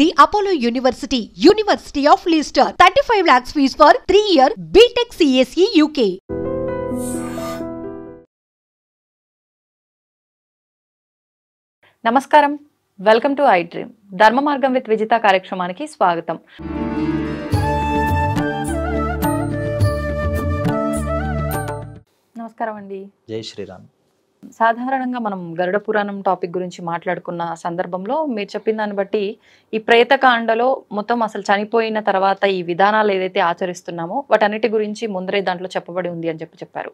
The Apollo University, University of Leicester. 35 lakhs fees for 3-year BTech CSE UK. నమస్కారం, welcome to I dream. ధర్మ మార్గం with Vijitha కార్యక్రమానికి స్వాగతం. నమస్కారం అండి. జై శ్రీరామ్. సాధారణంగా మనం గరుడ పురాణం టాపిక్ గురించి మాట్లాడుకున్న సందర్భంలో మీరు చెప్పిన దాన్ని బట్టి ఈ ప్రేతకాండలో మొత్తం అసలు చనిపోయిన తర్వాత ఈ విధానాలు ఏదైతే ఆచరిస్తున్నామో వాటన్నిటి గురించి ముందరే దాంట్లో చెప్పబడి ఉంది అని చెప్పారు.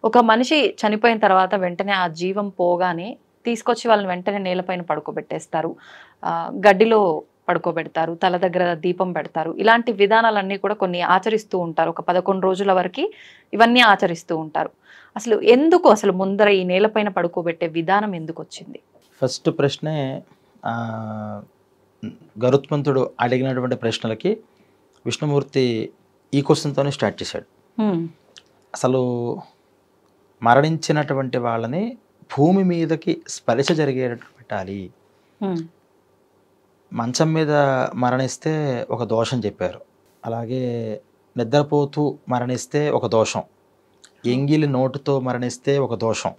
ఒక మనిషి చనిపోయిన తర్వాత వెంటనే ఆ జీవం పోగానే తీసుకొచ్చి వాళ్ళని వెంటనే నేలపైన పడుకోబెట్టేస్తారు, గడ్డిలో పడుకోబెడతారు, తల దగ్గర దీపం పెడతారు. ఇలాంటి విధానాలన్నీ కూడా కొన్ని ఆచరిస్తూ ఉంటారు. ఒక 11 రోజుల వరకు ఇవన్నీ ఆచరిస్తూ ఉంటారు. అసలు ముందర ఈ నేలపైన పడుకోబెట్టే విధానం ఎందుకు వచ్చింది? ఫస్ట్ ప్రశ్నే గరుత్మంతుడు అడిగినటువంటి ప్రశ్నలకి విష్ణుమూర్తి ఈ క్వశ్చన్తోనే స్టార్ట్ చేశాడు. అసలు మరణించినటువంటి వాళ్ళని భూమి మీదకి స్పర్శ జరిగేటట్టు పెట్టాలి. మంచం మీద మరణిస్తే ఒక దోషం చెప్పారు. అలాగే నిద్రపోతూ మరణిస్తే ఒక దోషం, ఎంగిలి నోటుతో మరణిస్తే ఒక దోషం.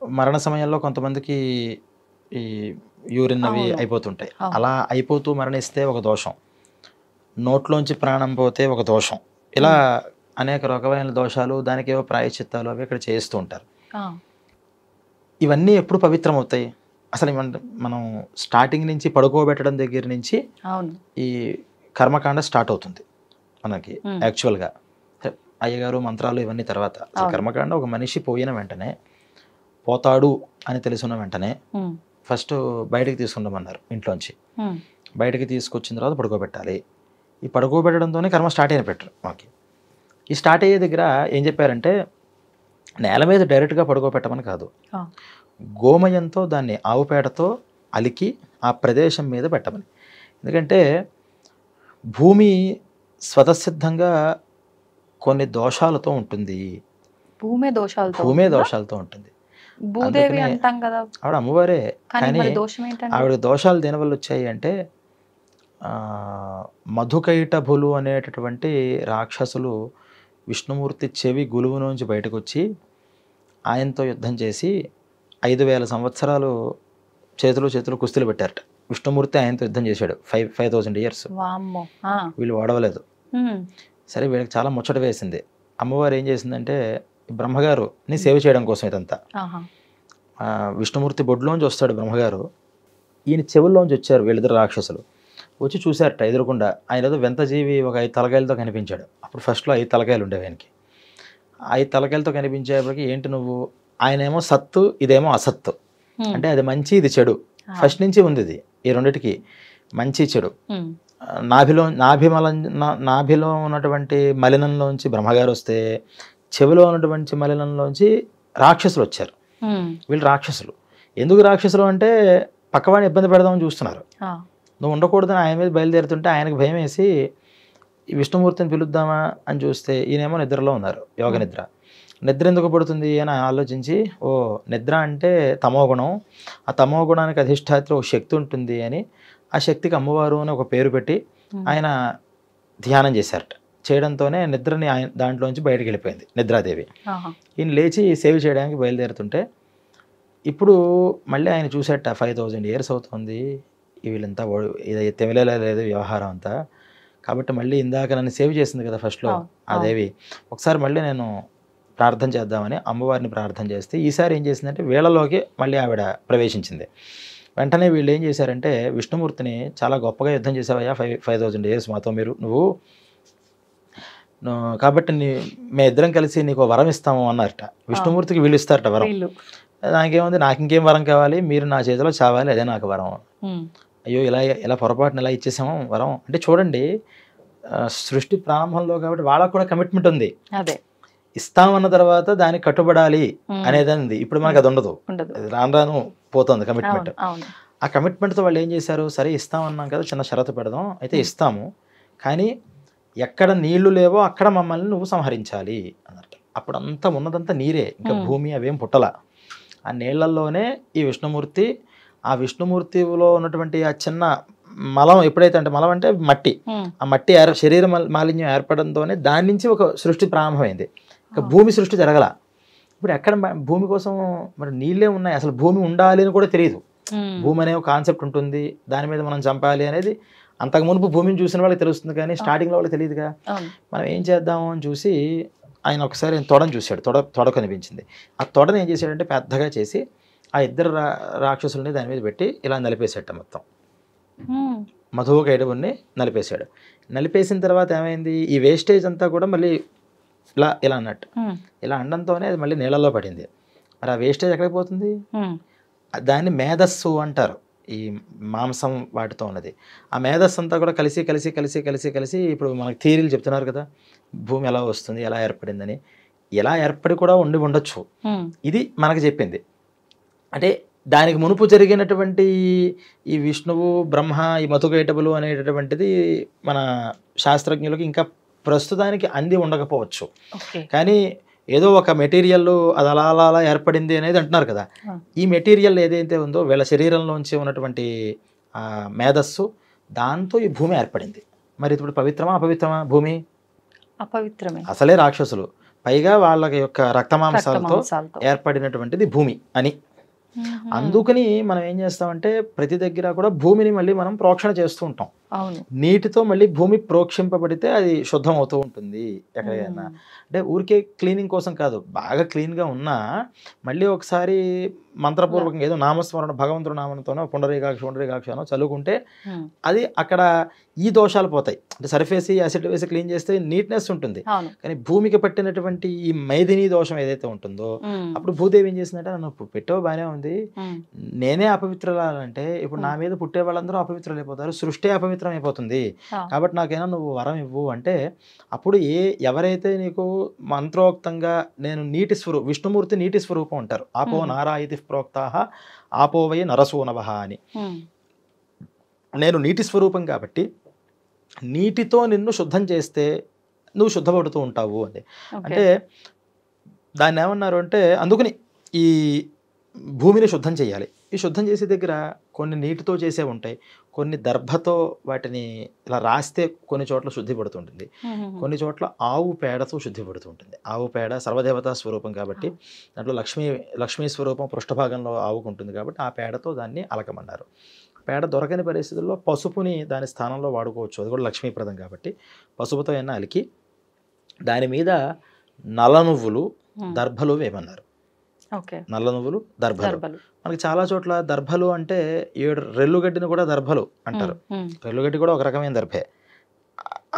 మరణ సమయంలో కొంతమందికి ఈ యూరిన్ అవి అయిపోతుంటాయి, అలా అయిపోతూ మరణిస్తే ఒక దోషం, నోట్లోంచి ప్రాణం పోతే ఒక దోషం. ఇలా అనేక రకమైన దోషాలు, దానికి ఏవో ప్రాయశ్చిత్తాలు అవి ఇక్కడ చేస్తూ ఉంటారు. ఇవన్నీ ఎప్పుడు పవిత్రం అవుతాయి? అసలు మనం స్టార్టింగ్ నుంచి పడుకోబెట్టడం దగ్గర నుంచి ఈ కర్మకాండ స్టార్ట్ అవుతుంది మనకి. యాక్చువల్గా అయ్యగారు మంత్రాలు ఇవన్నీ తర్వాత, కర్మకాండ ఒక మనిషి పోయిన వెంటనే, పోతాడు అని తెలుసున్న వెంటనే ఫస్ట్ బయటకు తీసుకుంటామన్నారు. ఇంట్లోంచి బయటకి తీసుకొచ్చిన తర్వాత పడుకోబెట్టాలి. ఈ పడుకోబెట్టడంతోనే కర్మ స్టార్ట్ అయిన పెట్టరు మాకి. ఈ స్టార్ట్ అయ్యే దగ్గర ఏం చెప్పారంటే, నేల మీద డైరెక్ట్గా పడుకోబెట్టమని కాదు, గోమయంతో దాన్ని ఆవుపేటతో అలికి ఆ ప్రదేశం మీద పెట్టమని. ఎందుకంటే భూమి స్వతసిద్ధంగా కొన్ని దోషాలతో ఉంటుంది. భూమే దోషాలతో ఉంటుంది. ఆవిడ అమ్మవారే, కానీ ఆవిడ దోషాలు దేనివల్ల వచ్చాయి అంటే, మధుకైటభులు అనేటటువంటి రాక్షసులు విష్ణుమూర్తి చెవి గులువు నుంచి బయటకు వచ్చి ఆయనతో యుద్ధం చేసి 5000 సంవత్సరాలు చేతులు కుస్తీలు పెట్టారట. విష్ణుమూర్తి ఆయనతో యుద్ధం చేశాడు 5000 years. వీళ్ళు ఓడవలేదు. సరే, వీళ్ళకి చాలా ముచ్చట వేసింది. అమ్మవారు ఏం చేసిందంటే, బ్రహ్మగారుని సేవ చేయడం కోసం ఇదంతా, విష్ణుమూర్తి బొడ్లోంచి వస్తాడు బ్రహ్మగారు, ఈయన చెవుల్లోంచి వచ్చారు వీళ్ళిద్దరు రాక్షసులు. వచ్చి చూశారట ఎదురుకుండా. ఆయన ఏదో వింత జీవి ఒక 5 తలకాయలతో కనిపించాడు. అప్పుడు ఫస్ట్లో 5 తలకాయలు ఉండేవి ఆయనకి. 5 తలకాయలతో కనిపించేప్పటికి, ఏంటి నువ్వు? ఆయనేమో సత్తు, ఇదేమో అసత్తు. అంటే అది మంచి, ఇది చెడు. ఫస్ట్ నుంచి ఉంది ఇది, ఈ రెండిటికి మంచి చెడు. నాభిలో ఉన్నటువంటి మలినంలోంచి బ్రహ్మగారు వస్తే, చెవిలో ఉన్నటువంటి మలినంలోంచి రాక్షసులు వచ్చారు. వీళ్ళు రాక్షసులు. ఎందుకు రాక్షసులు అంటే, పక్కవాడిని ఇబ్బంది పెడదామని చూస్తున్నారు. నువ్వు ఉండకూడదని ఆయన మీద బయలుదేరుతుంటే ఆయనకు భయం వేసి విష్ణుమూర్తిని పిలుద్దామా అని చూస్తే, ఈయనేమో నిద్రలో ఉన్నారు, యోగ నిద్ర. నిద్ర ఎందుకు పడుతుంది అని ఆలోచించి, ఓ నిద్ర అంటే తమోగుణం, ఆ తమోగుణానికి అధిష్టాత్రి ఒక శక్తి ఉంటుంది అని, ఆ శక్తికి అమ్మవారు అని ఒక పేరు పెట్టి ఆయన ధ్యానం చేశారట. చేయడంతోనే నిద్రని ఆయన దాంట్లోంచి బయటకు వెళ్ళిపోయింది నిద్రాదేవి. ఈయన లేచి సేవ చేయడానికి బయలుదేరుతుంటే, ఇప్పుడు మళ్ళీ ఆయన చూసేట 5000 years అవుతుంది, వీళ్ళంతా ఇది తెమిలేలా లేదు వ్యవహారం అంతా. కాబట్టి మళ్ళీ ఇందాక నన్ను సేవ్ చేసింది కదా ఫస్ట్లో ఆ దేవి, ఒకసారి మళ్ళీ నేను ప్రార్థన చేద్దామని అమ్మవారిని ప్రార్థన చేస్తే, ఈసారి ఏం చేసిందంటే వీళ్ళలోకి మళ్ళీ ఆవిడ ప్రవేశించింది. వెంటనే వీళ్ళు ఏం చేశారంటే, విష్ణుమూర్తిని చాలా గొప్పగా యుద్ధం చేసావయ్యా 5000 years మాతో నువ్వు కాబట్టి మేము ఇద్దరం కలిసి నీకు వరం ఇస్తాము అన్నారట. విష్ణుమూర్తికి వీళ్ళు ఇస్తారట వరం. నాకేముంది, నాకు ఇంకేం వరం కావాలి, మీరు నా చేతిలో చావాలి, అదే నాకు వరం. అయ్యో, ఇలా పొరపాటున ఇలా ఇచ్చేసాము వరం అంటే. చూడండి, సృష్టి ప్రారంభంలో కాబట్టి వాళ్ళకు కూడా కమిట్మెంట్ ఉంది. ఇస్తామన్న తర్వాత దానికి కట్టుబడాలి అనేది ఉంది. ఇప్పుడు మనకు అది ఉండదు, రాను పోతుంది కమిట్మెంట్. ఆ కమిట్మెంట్తో వాళ్ళు ఏం చేశారు, సరే ఇస్తామన్నాం కదా, చిన్న షరతు పెడదాం, అయితే ఇస్తాము, కానీ ఎక్కడ నీళ్లు లేవో అక్కడ మమ్మల్ని నువ్వు సంహరించాలి అన్నట్టు. అప్పుడు అంతా ఉన్నదంతా నీరే, ఇంకా భూమి అవేం పుట్టల. ఆ నీళ్లలోనే ఈ విష్ణుమూర్తి, ఆ విష్ణుమూర్తిలో ఉన్నటువంటి ఆ చిన్న మలం ఎప్పుడైతే అంటే మలం అంటే మట్టి, ఉమ్, ఆ మట్టి శరీర మాలిన్యం ఏర్పడంతోనే దాని నుంచి ఒక సృష్టి ప్రారంభమైంది. ఇక భూమి సృష్టి జరగల. ఇప్పుడు ఎక్కడ భూమి కోసం మరి నీళ్ళే ఉన్నాయి, అసలు భూమి ఉండాలి అని కూడా తెలియదు. ఉమ్, భూమి అనే ఒక కాన్సెప్ట్ ఉంటుంది, దాని మీద మనం చంపాలి అనేది అంతకు మునుపు భూమిని చూసిన వాళ్ళకి తెలుస్తుంది, కానీ స్టార్టింగ్లో వాళ్ళకి తెలియదుగా. అవును. మనం ఏం చేద్దాము అని చూసి ఆయన ఒకసారి తొడని చూశాడు, తొడ కనిపించింది. ఆ తొడని ఏం చేశాడంటే పెద్దగా చేసి ఆ ఇద్దరు రాక్షసుల్ని దాని మీద పెట్టి ఇలా నలిపేసేట మొత్తం. ఉమ్, మధుకైటవుని నలిపేశాడు. నలిపేసిన తర్వాత ఏమైంది, ఈ వేస్టేజ్ అంతా కూడా మళ్ళీ ఇలా అన్నట్టు ఉమ్, ఇలా అండంతోనే అది మళ్ళీ నీళ్ళలో పడింది. మరి ఆ వేస్టేజ్ ఎక్కడికి పోతుంది? ఉమ్, దాన్ని మేధస్సు అంటారు, ఈ మాంసం వాటితో ఉన్నది. ఆ మేధస్సు అంతా కూడా కలిసి కలిసి కలిసి కలిసి కలిసి ఇప్పుడు మనకు థియరీలు చెప్తున్నారు కదా, భూమి ఎలా వస్తుంది, ఎలా ఏర్పడిందని. ఎలా ఏర్పడి కూడా ఉండొచ్చు. ఉమ్, ఇది మనకు చెప్పింది. అంటే దానికి మునుపు జరిగినటువంటి ఈ విష్ణువు బ్రహ్మ ఈ మధుకైటబులు అనేటటువంటిది మన శాస్త్రజ్ఞులకు ఇంకా ప్రస్తుతానికి అంది ఉండకపోవచ్చు. ఓకే. కానీ ఏదో ఒక మెటీరియల్ అది అలా అలా అలా ఏర్పడింది అనేది అంటున్నారు కదా. ఈ మెటీరియల్ ఏదైతే ఉందో వీళ్ళ శరీరంలోంచి ఉన్నటువంటి మేధస్సు, దాంతో ఈ భూమి ఏర్పడింది. మరి ఇప్పుడు పవిత్రమా అపవిత్రమా భూమి? అపవిత్రమే. అసలే రాక్షసులు, పైగా వాళ్ళ యొక్క రక్తమాంసాలతో రక్తమాంసాలతో. ఏర్పడినటువంటిది భూమి అని. ఉమ్, అందుకని మనం ఏం చేస్తామంటే ప్రతి దగ్గర కూడా భూమిని మళ్ళీ మనం ప్రోక్షణ చేస్తూ ఉంటాం. అవును. నీటితో మళ్ళీ భూమి ప్రోక్షింపబడితే అది శుద్ధం అవుతూ ఉంటుంది ఎక్కడైనా. అంటే ఊరికే క్లీనింగ్ కోసం కాదు, బాగా క్లీన్గా ఉన్నా మళ్ళీ ఒకసారి మంత్రపూర్వకంగా ఏదో నామస్మరణ భగవంతుడు నామంతోనో పుండరీకాక్ష అనో చదువుకుంటే ఉమ్, అది అక్కడ ఈ దోషాలు పోతాయి. అంటే సర్ఫేసి యాసిడ్ వేసి క్లీన్ చేస్తే నీట్నెస్ ఉంటుంది. అవును. కానీ భూమికి పట్టినటువంటి ఈ మైథిని దోషం ఏదైతే ఉంటుందో ఉమ్, అప్పుడు భూదేవి ఏం చేసిందంటే నన్ను పెట్టావు బాగానే ఉంది, ఉమ్, నేనే అపవిత్రులంటే ఇప్పుడు నా మీద పుట్టే వాళ్ళందరూ అపవిత్రులు అయిపోతారు, సృష్టి అపవిత్రం అయిపోతుంది. ఆ. కాబట్టి నాకైనా నువ్వు వరం ఇవ్వు అంటే అప్పుడు ఎవరైతే నీకు మంత్రోక్తంగా నేను విష్ణుమూర్తి నీటి స్వరూపం అంటారు. ఆపో నారాయితి ప్రోక్తాహ ఆపోవై నరసూనవహ అని. ఉమ్, నేను నీటి స్వరూపం కాబట్టి నీటితో నిన్ను శుద్ధం చేస్తే నువ్వు శుద్ధపడుతూ ఉంటావు అని. ఓకే. అంటే దాన్ని ఏమన్నారు అంటే అందుకని ఈ భూమిని శుద్ధం చేయాలి. ఈ శుద్ధం చేసే దగ్గర కొన్ని నీటితో చేసే ఉంటాయి, కొన్ని దర్భతో వాటిని ఇలా రాస్తే కొన్ని చోట్ల శుద్ధి పడుతుంటుంది, ఉమ్, కొన్ని చోట్ల ఆవు పేడతో శుద్ధి పడుతుంటుంది. ఆవు పేడ సర్వదేవతా స్వరూపం కాబట్టి దాంట్లో లక్ష్మీ స్వరూపం పృష్ఠభాగంలో ఆవుకు ఉంటుంది కాబట్టి ఆ పేడతో దాన్ని అలకమన్నారు. పేడ దొరకని పరిస్థితుల్లో పసుపుని దాని స్థానంలో వాడుకోవచ్చు, అది కూడా లక్ష్మీప్రదం కాబట్టి పసుపుతో అయినా అలికి దాని మీద నల్ల నువ్వులు దర్భలు వేయమన్నారు. ఓకే. నల్ల నువ్వులు దర్భలు. దర్భలు. మనకి చాలా చోట్ల దర్భలు అంటే 7 రెల్లుగడ్డిని కూడా దర్భలు అంటారు. ఉమ్, రెల్లుగడ్డి కూడా ఒక రకమైన దర్భే.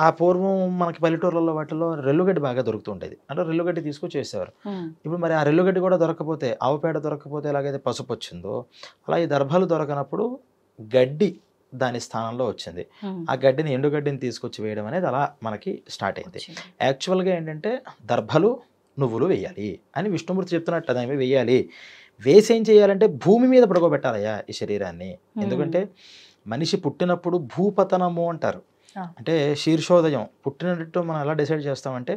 ఆ పూర్వం మనకి పల్లెటూర్లలో వాటిలో రెల్లుగడ్డి బాగా దొరుకుతూ ఉండేది, అంటే రెల్లుగడ్డి తీసుకొచ్చి చేసేవారు. ఉమ్, ఇప్పుడు మరి ఆ రెల్లుగడ్డి కూడా దొరకకపోతే, ఆవు పేడ దొరకకపోతే ఎలాగైతే పసుపు వచ్చిందో అలా ఈ దర్భలు దొరకనప్పుడు గడ్డి దాని స్థానంలో వచ్చింది. ఉమ్, ఆ గడ్డిని ఎండుగడ్డిని తీసుకొచ్చి వేయడం అనేది అలా మనకి స్టార్ట్ అయింది. వచ్చింది. యాక్చువల్గా ఏంటంటే దర్భలు నువ్వులు వేయాలి అని విష్ణుమూర్తి చెప్తున్నట్టు దాని మీద వేయాలి. వేసి ఏం చేయాలంటే భూమి మీద పడుకోబెట్టాలయ్యా ఈ శరీరాన్ని. ఎందుకంటే మనిషి పుట్టినప్పుడు భూపతనము అంటారు. అంటే శీర్షోదయం పుట్టినట్టు మనం ఎలా డిసైడ్ చేస్తామంటే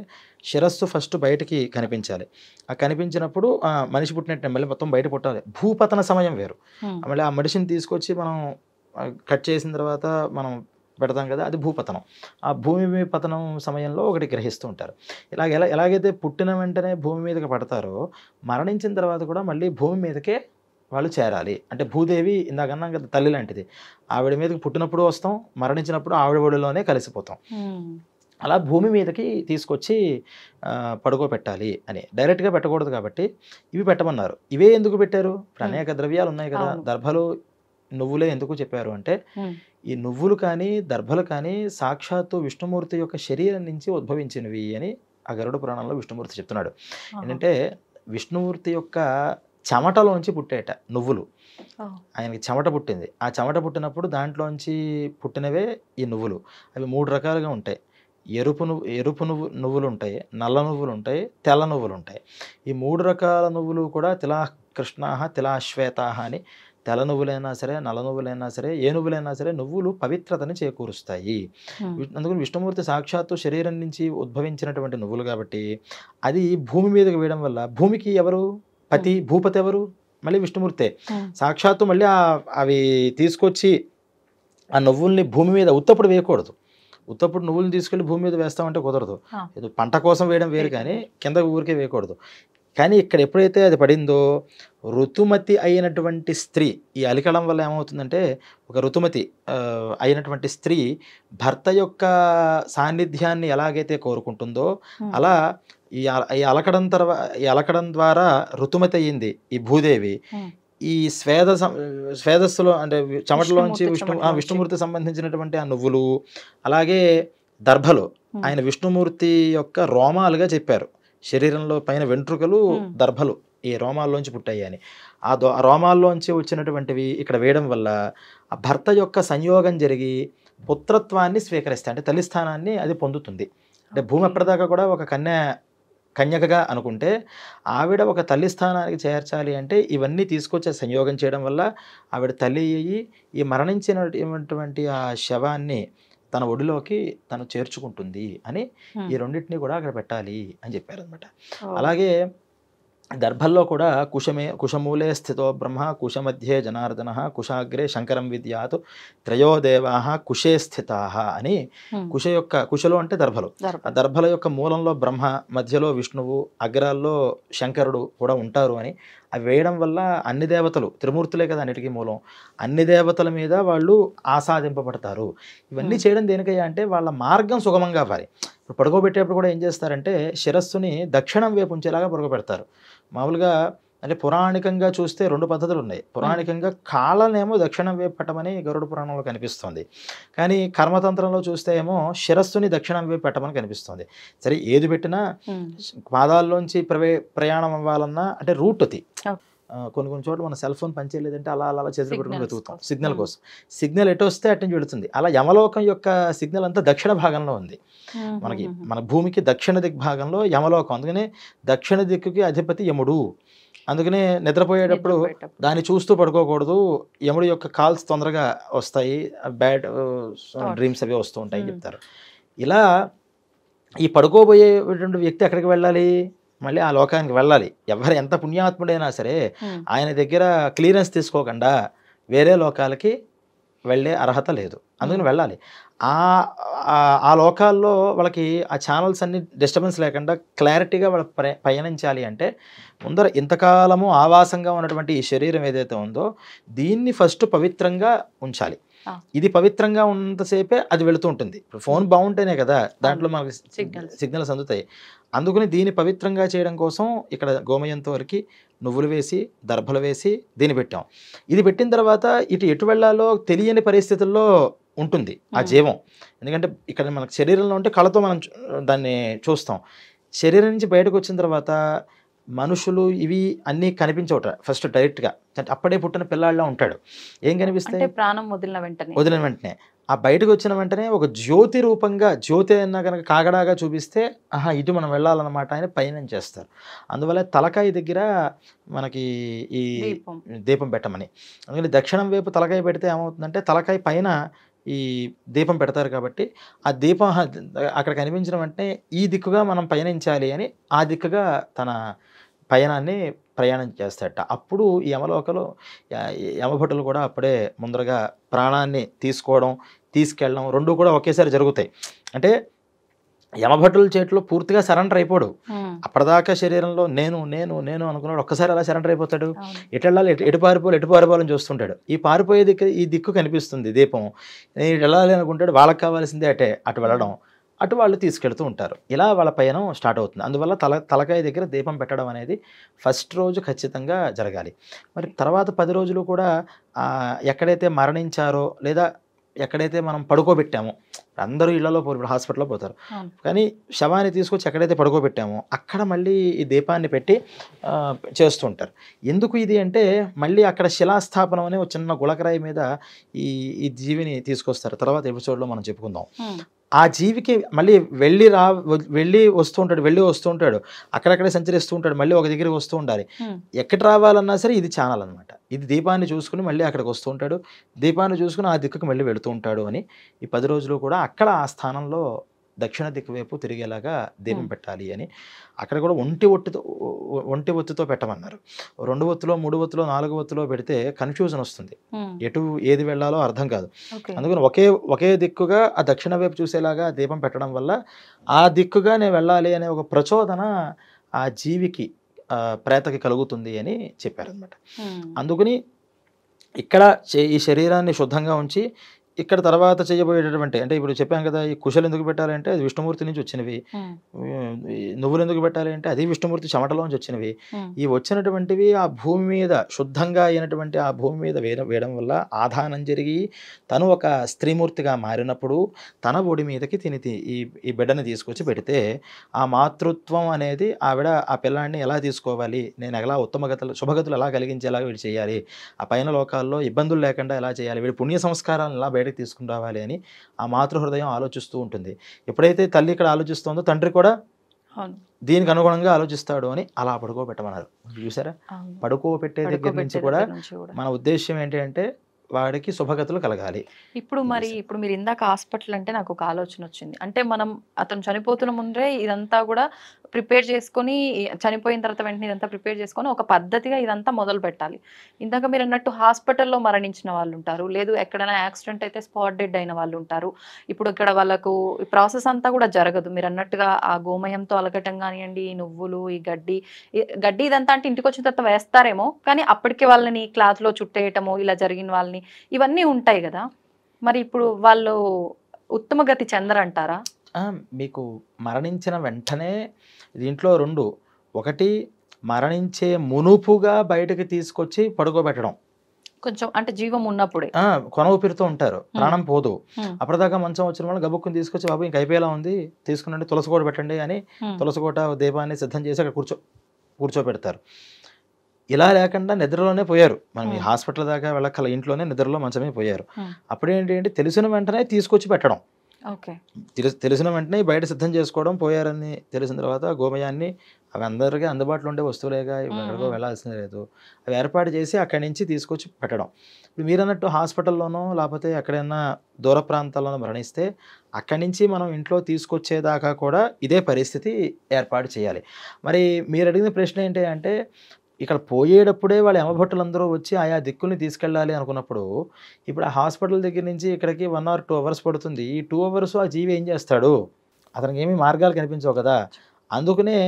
శిరస్సు ఫస్ట్ బయటకి కనిపించాలి. ఆ కనిపించినప్పుడు మనిషి పుట్టినట్టు మళ్ళీ మొత్తం బయట పుట్టాలి. భూపతన సమయం వేరు. మళ్ళీ ఆ మనిషిని తీసుకొచ్చి మనం కట్ చేసిన తర్వాత మనం పెడతాం కదా, అది భూపతనం. ఆ భూమి పతనం సమయంలో ఒకటి గ్రహిస్తూ ఉంటారు. ఎలాగైతే పుట్టిన వెంటనే భూమి మీదకి పడతారో మరణించిన తర్వాత కూడా మళ్ళీ భూమి మీదకే వాళ్ళు చేరాలి. అంటే భూదేవి ఇందాకన్నాం కదా తల్లి లాంటిది, ఆవిడ మీదకి పుట్టినప్పుడు వస్తాం, మరణించినప్పుడు ఆవిడ ఒడిలోనే కలిసిపోతాం. అలా భూమి మీదకి తీసుకొచ్చి పడుకోబెట్టాలి అని. డైరెక్ట్గా పెట్టకూడదు కాబట్టి ఇవి పెట్టమన్నారు. ఇవే ఎందుకు పెట్టారు? ఇప్పుడు అనేక ద్రవ్యాలు ఉన్నాయి కదా, దర్భలు నువ్వులే ఎందుకు చెప్పారు అంటే ఈ నువ్వులు కానీ దర్భలు కానీ సాక్షాత్తు విష్ణుమూర్తి యొక్క శరీరం నుంచి ఉద్భవించినవి అని ఆ గరుడ పురాణంలో విష్ణుమూర్తి చెప్తున్నాడు. ఏంటంటే విష్ణుమూర్తి యొక్క చెమటలోంచి పుట్టేట నువ్వులు. ఆయనకి చెమట పుట్టింది. ఆ చెమట పుట్టినప్పుడు దాంట్లోంచి పుట్టినవే ఈ నువ్వులు. అవి 3 రకాలుగా ఉంటాయి. ఎరుపు నువ్వులు ఉంటాయి, నల్ల నువ్వులు ఉంటాయి, తెల్ల నువ్వులు ఉంటాయి. ఈ 3 రకాల నువ్వులు కూడా తిలా కృష్ణాహ తిలా శ్వేతాహ అని. తెల్ల నువ్వులైనా సరే, నల్ల నువ్వులైనా సరే, ఏ నువ్వులైనా సరే నువ్వులు పవిత్రతని చేకూరుస్తాయి. అందుకని విష్ణుమూర్తి సాక్షాత్తు శరీరం నుంచి ఉద్భవించినటువంటి నువ్వులు కాబట్టి అది భూమి మీదకి వేయడం వల్ల భూమికి ఎవరు పతి, భూపతి ఎవరు? మళ్ళీ విష్ణుమూర్తే. సాక్షాత్తు మళ్ళీ అవి తీసుకొచ్చి ఆ నువ్వుల్ని భూమి మీద ఉత్తప్పుడు వేయకూడదు. ఉత్తప్పుడు నువ్వుల్ని తీసుకెళ్ళి భూమి మీద వేస్తామంటే కుదరదు. ఏదో పంట కోసం వేయడం వేరు కానీ కింద ఊరికే వేయకూడదు. కానీ ఇక్కడ ఎప్పుడైతే అది పడిందో ఋతుమతి అయినటువంటి స్త్రీ, ఈ అలికడం వల్ల ఏమవుతుందంటే ఒక ఋతుమతి అయినటువంటి స్త్రీ భర్త యొక్క సాన్నిధ్యాన్ని ఎలాగైతే కోరుకుంటుందో అలా ఈ అలకడం ద్వారా ఋతుమతి అయ్యింది ఈ భూదేవి. ఈ స్వేదస్సులో అంటే చెమటలోంచి విష్ణుమూర్తి సంబంధించినటువంటి ఆ నువ్వులు, అలాగే దర్భలు ఆయన విష్ణుమూర్తి యొక్క రోమాలుగా చెప్పారు. శరీరంలో పైన వెంట్రుకలు దర్భలు ఈ రోమాల్లోంచి పుట్టాయి అని. ఆ రోమాల్లోంచి వచ్చినటువంటివి ఇక్కడ వేయడం వల్ల ఆ భర్త యొక్క సంయోగం జరిగి పుత్రత్వాన్ని స్వీకరిస్తాయి. అంటే తల్లి స్థానాన్ని అది పొందుతుంది. అంటే భూమి అప్పటిదాకా కూడా ఒక కన్యకగా అనుకుంటే ఆవిడ ఒక తల్లి స్థానానికి చేర్చాలి అంటే ఇవన్నీ తీసుకొచ్చే సంయోగం చేయడం వల్ల ఆవిడ తల్లి అయ్యి ఈ మరణించినటువంటి ఆ శవాన్ని తన ఒడిలోకి తను చేర్చుకుంటుంది అని ఈ రెండింటినీ కూడా అక్కడ పెట్టాలి అని చెప్పారు అనమాట. అలాగే దర్భల్లో కూడా కుశమూలే స్థితో బ్రహ్మ కుశమధ్యే జనార్దన కుశాగ్రే శంకరం విద్యాతు త్రయోదేవా కుశే స్థితా అని కుశలో అంటే దర్భలు, ఆ దర్భల యొక్క మూలంలో బ్రహ్మ, మధ్యలో విష్ణువు, అగ్రాల్లో శంకరుడు కూడా ఉంటారు అని అవి వేయడం వల్ల అన్ని దేవతలు, త్రిమూర్తులే కదా అన్నిటికీ మూలం, అన్ని దేవతల మీద వాళ్ళు ఆసాదింపబడతారు. ఇవన్నీ చేయడం దేనికయ్యా అంటే వాళ్ళ మార్గం సుగమంగా అవ్వాలి. ఇప్పుడు పడుకోబెట్టేప్పుడు కూడా ఏం చేస్తారంటే శిరస్సుని దక్షిణం వైపు ఉంచేలాగా పడుకోబెడతారు. మామూలుగా అంటే పురాణికంగా చూస్తే రెండు పద్ధతులు ఉన్నాయి. పురాణికంగా కాళ్ళనేమో దక్షిణం వైపు పెట్టమని గరుడ పురాణంలో కనిపిస్తుంది, కానీ కర్మతంత్రంలో చూస్తే ఏమో శిరస్సుని దక్షిణం వైపు పెట్టమని కనిపిస్తుంది. సరే ఏది పెట్టినా పాదాల్లోంచి ప్రయాణం అవ్వాలన్నా అంటే రూట్ అది. కొన్ని చోట్ల మన సెల్ ఫోన్ పనిచేయలేదంటే అలా చేతులు పెట్టుకుని వెతుకుతాం సిగ్నల్ కోసం. సిగ్నల్ ఎటు వస్తే అటు నుంచి వెళుతుంది. అలా యమలోకం యొక్క సిగ్నల్ అంతా దక్షిణ భాగంలో ఉంది. మన భూమికి దక్షిణ దిగ్భాగంలో యమలోకం, అందుకనే దక్షిణ దిక్కుకి అధిపతి యముడు. అందుకనే నిద్రపోయేటప్పుడు దాన్ని చూస్తూ పడుకోకూడదు. యముడు యొక్క కాల్స్ తొందరగా వస్తాయి, బ్యాడ్ డ్రీమ్స్ అవి వస్తూ ఉంటాయి చెప్తారు. ఇలా ఈ పడుకోబోయేటువంటి వ్యక్తి ఎక్కడికి వెళ్ళాలి? మళ్ళీ ఆ లోకానికి వెళ్ళాలి. ఎవరు ఎంత పుణ్యాత్ముడైనా సరే ఆయన దగ్గర క్లియరెన్స్ తీసుకోకుండా వేరే లోకాలకి వెళ్ళే అర్హత లేదు. అందుకని వెళ్ళాలి. ఆ లోకాల్లో వాళ్ళకి ఆ ఛానల్స్ అన్ని డిస్టర్బెన్స్ లేకుండా క్లారిటీగా వాళ్ళు పయనించాలి అంటే ముందర ఇంతకాలము ఆవాసంగా ఉన్నటువంటి ఈ శరీరం ఏదైతే ఉందో దీన్ని ఫస్ట్ పవిత్రంగా ఉంచాలి. ఇది పవిత్రంగా ఉన్నంతసేపే అది వెళుతూ ఉంటుంది. ఫోన్ బాగుంటేనే కదా దాంట్లో మనకి సిగ్నల్స్ అందుతాయి. అందుకని దీన్ని పవిత్రంగా చేయడం కోసం ఇక్కడ గోమయంతోరికి నువ్వులు వేసి దర్భలు వేసి దీన్ని పెట్టాం. ఇది పెట్టిన తర్వాత ఎటు వెళ్ళాలో తెలియని పరిస్థితుల్లో ఉంటుంది ఆ జీవం. ఎందుకంటే ఇక్కడ మనకు శరీరంలో ఉంటే కళ్ళతో మనం దాన్ని చూస్తాం. శరీరం నుంచి బయటకు వచ్చిన తర్వాత మనుషులు ఇవి అన్నీ కనిపించవట ఫస్ట్ డైరెక్ట్గా. అప్పుడే పుట్టిన పిల్లాడిలా ఉంటాడు. ఏం కనిపిస్తాయి? ప్రాణం వదిలిన వెంటనే ఆ బయటకు వచ్చిన వెంటనే ఒక జ్యోతి రూపంగా, జ్యోతి అన్నా కనుక కాగడాగా చూపిస్తే ఇటు మనం వెళ్ళాలన్నమాట ఆయన పయనం చేస్తారు. అందువల్ల తలకాయ దగ్గర మనకి ఈ దీపం పెట్టమని. అందుకని దక్షిణం వైపు తలకాయ పెడితే ఏమవుతుందంటే తలకాయ పైన ఈ దీపం పెడతారు కాబట్టి ఆ దీపం అక్కడ కనిపించిన వెంటనే ఈ దిక్కుగా మనం పయనించాలి అని ఆ దిక్కుగా తన ప్రయాణం చేస్తాడట. అప్పుడు ఈ యమలోకలో యమభటులు కూడా అప్పుడే ముందరగా ప్రాణాన్ని తీసుకెళ్ళడం రెండు కూడా ఒకేసారి జరుగుతాయి. అంటే యమభటుల చేతిలో పూర్తిగా సరెండర్ అయిపోడు. అప్పటిదాకా శరీరంలో నేను నేను నేను అనుకున్నాడు, ఒక్కసారి అలా సరెండర్ అయిపోతాడు. ఎటు వెళ్ళాలి, ఎటు పారిపోవాలని చూస్తుంటాడు. ఈ పారిపోయే ఈ దిక్కు కనిపిస్తుంది దీపం. వెళ్ళాలి అనుకుంటాడు, వాళ్ళకి కావాల్సిందే అటు వెళ్ళడం, అటు వాళ్ళు తీసుకెళ్తూ ఉంటారు. ఇలా వాళ్ళ పయనం స్టార్ట్ అవుతుంది. అందువల్ల తలకాయ దగ్గర దీపం పెట్టడం అనేది ఫస్ట్ రోజు ఖచ్చితంగా జరగాలి. మరి తర్వాత 10 రోజులు కూడా ఎక్కడైతే మరణించారో లేదా ఎక్కడైతే మనం పడుకోబెట్టామో, అందరూ ఇళ్లలో ఇప్పుడు హాస్పిటల్లో పోతారు, కానీ శవాన్ని తీసుకొచ్చి ఎక్కడైతే పడుకోబెట్టామో అక్కడ మళ్ళీ ఈ దీపాన్ని పెట్టి చేస్తూ ఉంటారు. ఎందుకు ఇది అంటే మళ్ళీ అక్కడ శిలాస్థాపనం అనే ఒక చిన్న గులకరాయి మీద ఈ జీవిని తీసుకొస్తారు. తర్వాత ఎపిసోడ్లో మనం చెప్పుకుందాం. ఆ జీవికి మళ్ళీ వెళ్ళి వస్తూ ఉంటాడు, అక్కడక్కడే సంచరిస్తూ ఉంటాడు, మళ్ళీ ఒక దగ్గరికి వస్తూ ఉండాలి. ఎక్కడ రావాలన్నా సరే ఇది ఛానల్ అనమాట. ఇది దీపాన్ని చూసుకుని మళ్ళీ అక్కడికి వస్తూ ఉంటాడు, దీపాన్ని చూసుకుని ఆ దిక్కుకు మళ్ళీ వెళుతూ ఉంటాడు అని ఈ 10 రోజులు కూడా అక్కడ ఆ స్థానంలో దక్షిణ దిక్కు వైపు తిరిగేలాగా దీపం పెట్టాలి అని. అక్కడ కూడా ఒంటి ఒత్తితో పెట్టమన్నారు. 2 ఒత్తులో 3 ఒత్తులో 4 ఒత్తులో పెడితే కన్ఫ్యూజన్ వస్తుంది, ఎటు ఏది వెళ్ళాలో అర్థం కాదు. అందుకని ఒకే దిక్కుగా ఆ దక్షిణ వైపు చూసేలాగా దీపం పెట్టడం వల్ల ఆ దిక్కుగా నేను వెళ్ళాలి అనే ఒక ప్రచోదన ఆ జీవికి ప్రేతకి కలుగుతుంది అని చెప్పారనమాట. అందుకని ఇక్కడ ఈ శరీరాన్ని శుద్ధంగా ఉంచి ఇక్కడ తర్వాత చేయబోయేటటువంటి, అంటే ఇప్పుడు చెప్పాం కదా, ఈ కుశలు ఎందుకు పెట్టాలంటే అది విష్ణుమూర్తి నుంచి వచ్చినవి, నువ్వులు ఎందుకు పెట్టాలి అంటే అది విష్ణుమూర్తి చెమటలోంచి వచ్చినవి. ఈ వచ్చినటువంటివి ఆ భూమి మీద శుద్ధంగా అయినటువంటి ఆ భూమి మీద వేయడం వల్ల ఆధానం జరిగి తను ఒక స్త్రీమూర్తిగా మారినప్పుడు తన ఒడి మీదకి ఈ బిడ్డని తీసుకొచ్చి పెడితే ఆ మాతృత్వం అనేది ఆ పిల్లాన్ని ఎలా తీసుకోవాలి, నేను ఎలా శుభగతులు ఎలా కలిగించేలాగా వీడు చేయాలి, ఆ పైన లోకాల్లో ఇబ్బందులు లేకుండా ఎలా చేయాలి, వీడి పుణ్య సంస్కారాలను ఎలా బయటకు తీసుకుని రావాలి అని ఆ మాతృహృదయం ఆలోచిస్తూ ఉంటుంది. ఎప్పుడైతే తల్లి ఇక్కడ ఆలోచిస్తుందో తండ్రి కూడా దీనికి అనుగుణంగా ఆలోచిస్తాడు అని అలా పడుకోబెట్టమన్నారు. చూసారా, పడుకోబెట్టే దగ్గర నుంచి కూడా మన ఉద్దేశం ఏంటి అంటే వాడికి శుభగతులు కలగాలి. ఇప్పుడు మీరు ఇందాక హాస్పిటల్ అంటే నాకు ఒక ఆలోచన వచ్చింది. అంటే మనం అతను చనిపోతున్న ముందే ఇదంతా కూడా ప్రిపేర్ చేసుకొని, చనిపోయిన తర్వాత వెంటనే ఇదంతా ప్రిపేర్ చేసుకొని ఒక పద్ధతిగా ఇదంతా మొదలు పెట్టాలి. ఇందాక మీరు అన్నట్టు హాస్పిటల్లో మరణించిన వాళ్ళు ఉంటారు, లేదు ఎక్కడైనా యాక్సిడెంట్ అయితే స్పాట్ డెడ్ అయిన వాళ్ళు ఉంటారు. ఇప్పుడు ఇక్కడ వాళ్ళకు ఈ ప్రాసెస్ అంతా కూడా జరగదు. మీరు అన్నట్టుగా ఆ గోమయంతో అలగటం కానివ్వండి, ఈ నువ్వులు, ఈ గడ్డి ఇదంతా అంటే ఇంటికి వచ్చిన తర్వాత వేస్తారేమో, కానీ అప్పటికే వాళ్ళని క్లాత్లో చుట్టేయటము, ఇలా జరిగిన వాళ్ళని ఇవన్నీ ఉంటాయి కదా. మరి ఇప్పుడు వాళ్ళు ఉత్తమ గతి చెందరంటారా? మీకు మరణించిన వెంటనే దీంట్లో 2, ఒకటి మరణించే మునుపుగా బయటకు తీసుకొచ్చి పడుకోబెట్టడం, కొంచెం అంటే జీవం ఉన్నప్పుడే కొన ఊపిరితో ఉంటారు, ప్రాణం పోదు. అప్పటిదాకా మంచం వచ్చిన వాళ్ళు గబుక్కుని తీసుకొచ్చి బాబు ఇంక అయిపోయేలా ఉంది తీసుకునండి, తులసికోట పెట్టండి అని తులసికోట దీపాన్ని సిద్ధం చేసి అక్కడ కూర్చోబెడతారు. ఇలా లేకుండా నిద్రలోనే పోయారు. మనం ఈ హాస్పిటల్ దాకా వెళ్ళక్కల, ఇంట్లోనే నిద్రలో మంచమే పోయారు. అప్పుడేంటి అంటే తెలిసిన వెంటనే తీసుకొచ్చి పెట్టడం, తెలిసిన వెంటనే బయట సిద్ధం చేసుకోవడం. పోయారని తెలిసిన తర్వాత గోమయాన్ని, అవి అందరికీ అందుబాటులో ఉండే వస్తువులేగా, ఎక్కడికో వెళ్ళాల్సింది లేదు, అవి ఏర్పాటు చేసి అక్కడి నుంచి తీసుకొచ్చి పెట్టడం. ఇప్పుడు మీరు అన్నట్టు హాస్పిటల్లోనో లేకపోతే ఎక్కడైనా దూర ప్రాంతాల్లోనో మరణిస్తే అక్కడి నుంచి మనం ఇంట్లో తీసుకొచ్చేదాకా కూడా ఇదే పరిస్థితి ఏర్పాటు చేయాలి. మరి మీరు అడిగిన ప్రశ్న ఏంటి అంటే, ఇక్కడ పోయేటప్పుడే వాళ్ళ యమభట్టులందరూ వచ్చి ఆయా దిక్కుల్ని తీసుకెళ్ళాలి అనుకున్నప్పుడు, ఇప్పుడు ఆ హాస్పిటల్ దగ్గర నుంచి ఇక్కడికి 1 or 2 hours పడుతుంది. ఈ 2 hours ఆ జీవి ఏం చేస్తాడు, అతనికి ఏమీ మార్గాలు కనిపించవు కదా. అందుకనే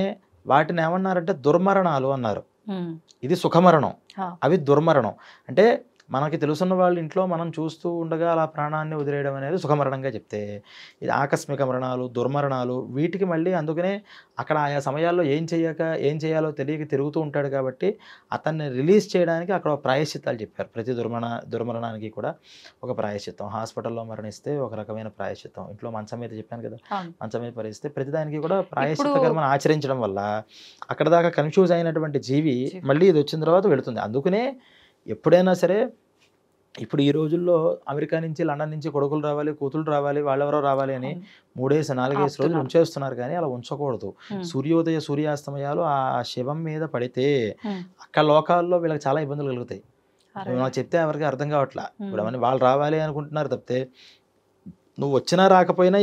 వాటిని ఏమన్నారంటే దుర్మరణాలు అన్నారు. ఇది సుఖమరణం, అవి దుర్మరణం. అంటే మనకి తెలుసున్న వాళ్ళ ఇంట్లో మనం చూస్తూ ఉండగా అలా ప్రాణాన్ని వదిలేయడం అనేది సుఖమరణంగా చెప్తే, ఇది ఆకస్మిక మరణాలు, దుర్మరణాలు. వీటికి మళ్ళీ అందుకనే అక్కడ ఆయా సమయాల్లో ఏం చేయాలో తెలియక తిరుగుతూ ఉంటాడు కాబట్టి అతన్ని రిలీజ్ చేయడానికి అక్కడ ప్రాయశ్చిత్తాలు చెప్పారు. ప్రతి దుర్మరణానికి కూడా ఒక ప్రాయశ్చిత్తం. హాస్పిటల్లో మరణిస్తే ఒక రకమైన ప్రాయశ్చిత్తం, ఇంట్లో మంచం మీద చెప్పాను కదా, మంచం మీద పరిస్తే ప్రతిదానికి కూడా ప్రాయశ్చిత్త కర్మను ఆచరించడం వల్ల అక్కడ దాకా కన్ఫ్యూజ్ అయినటువంటి జీవి మళ్ళీ ఇది వచ్చిన తర్వాత వెళుతుంది. అందుకనే ఎప్పుడైనా సరే, ఇప్పుడు ఈ రోజుల్లో అమెరికా నుంచి, లండన్ నుంచి కొడుకులు రావాలి, కూతుళ్ళు రావాలి, వాళ్ళెవరో రావాలి అని 3-4 రోజులు ఉంచేస్తున్నారు. కానీ అలా ఉంచకూడదు. సూర్యోదయ సూర్యాస్తమయాలు ఆ శవం మీద పడితే అక్కడ లోకాల్లో వీళ్ళకి చాలా ఇబ్బందులు కలుగుతాయి. నాకు చెప్తే ఎవరికి అర్థం కావట్లా. ఇప్పుడు అవన్నీ వాళ్ళు రావాలి అనుకుంటున్నారు తప్పితే, నువ్వు వచ్చినా రాకపోయినా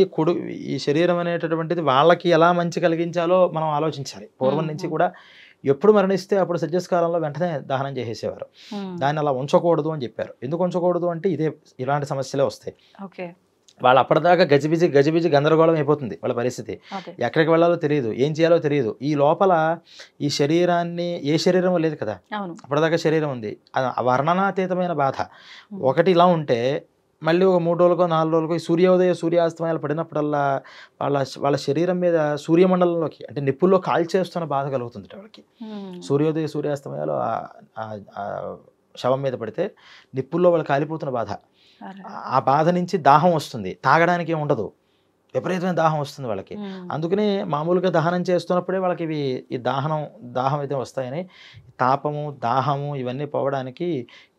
ఈ శరీరం అనేటటువంటిది వాళ్ళకి ఎలా మంచి కలిగించాలో మనం ఆలోచించాలి. పూర్వం నుంచి కూడా ఎప్పుడు మరణిస్తే అప్పుడు సజ్జస్కాలంలో వెంటనే దహనం చేసేసేవారు. దాన్ని అలా ఉంచకూడదు అని చెప్పారు. ఎందుకు ఉంచకూడదు అంటే ఇలాంటి సమస్యలే వస్తాయి. వాళ్ళు అప్పటిదాకా గజిబిజి గందరగోళం అయిపోతుంది వాళ్ళ పరిస్థితి. ఎక్కడికి వెళ్ళాలో తెలియదు, ఏం చేయాలో తెలియదు. ఈ లోపల ఈ శరీరాన్ని, ఏ శరీరం లేదు కదా, అప్పటిదాకా శరీరం ఉంది, వర్ణనాతీతమైన బాధ. ఒకటి ఇలా ఉంటే మళ్ళీ ఒక 3 రోజులకో 4 రోజులకో ఈ సూర్యోదయ సూర్యాస్తమయాలు పడినప్పుడల్లా వాళ్ళ శరీరం మీద సూర్యమండలంలోకి, అంటే నిప్పుల్లో కాల్చేస్తున్న బాధ కలుగుతుంది వాళ్ళకి. సూర్యోదయ సూర్యాస్తమయాలు శవం మీద పడితే నిప్పుల్లో వాళ్ళు కాలిపోతున్న బాధ. ఆ బాధ నుంచి దాహం వస్తుంది, తాగడానికి ఏమి ఉండదు, విపరీతమైన దాహం వస్తుంది వాళ్ళకి. అందుకనే మామూలుగా దహనం చేస్తున్నప్పుడే వాళ్ళకి ఈ దాహం అయితే వస్తాయని, తాపము, దాహము ఇవన్నీ పోవడానికి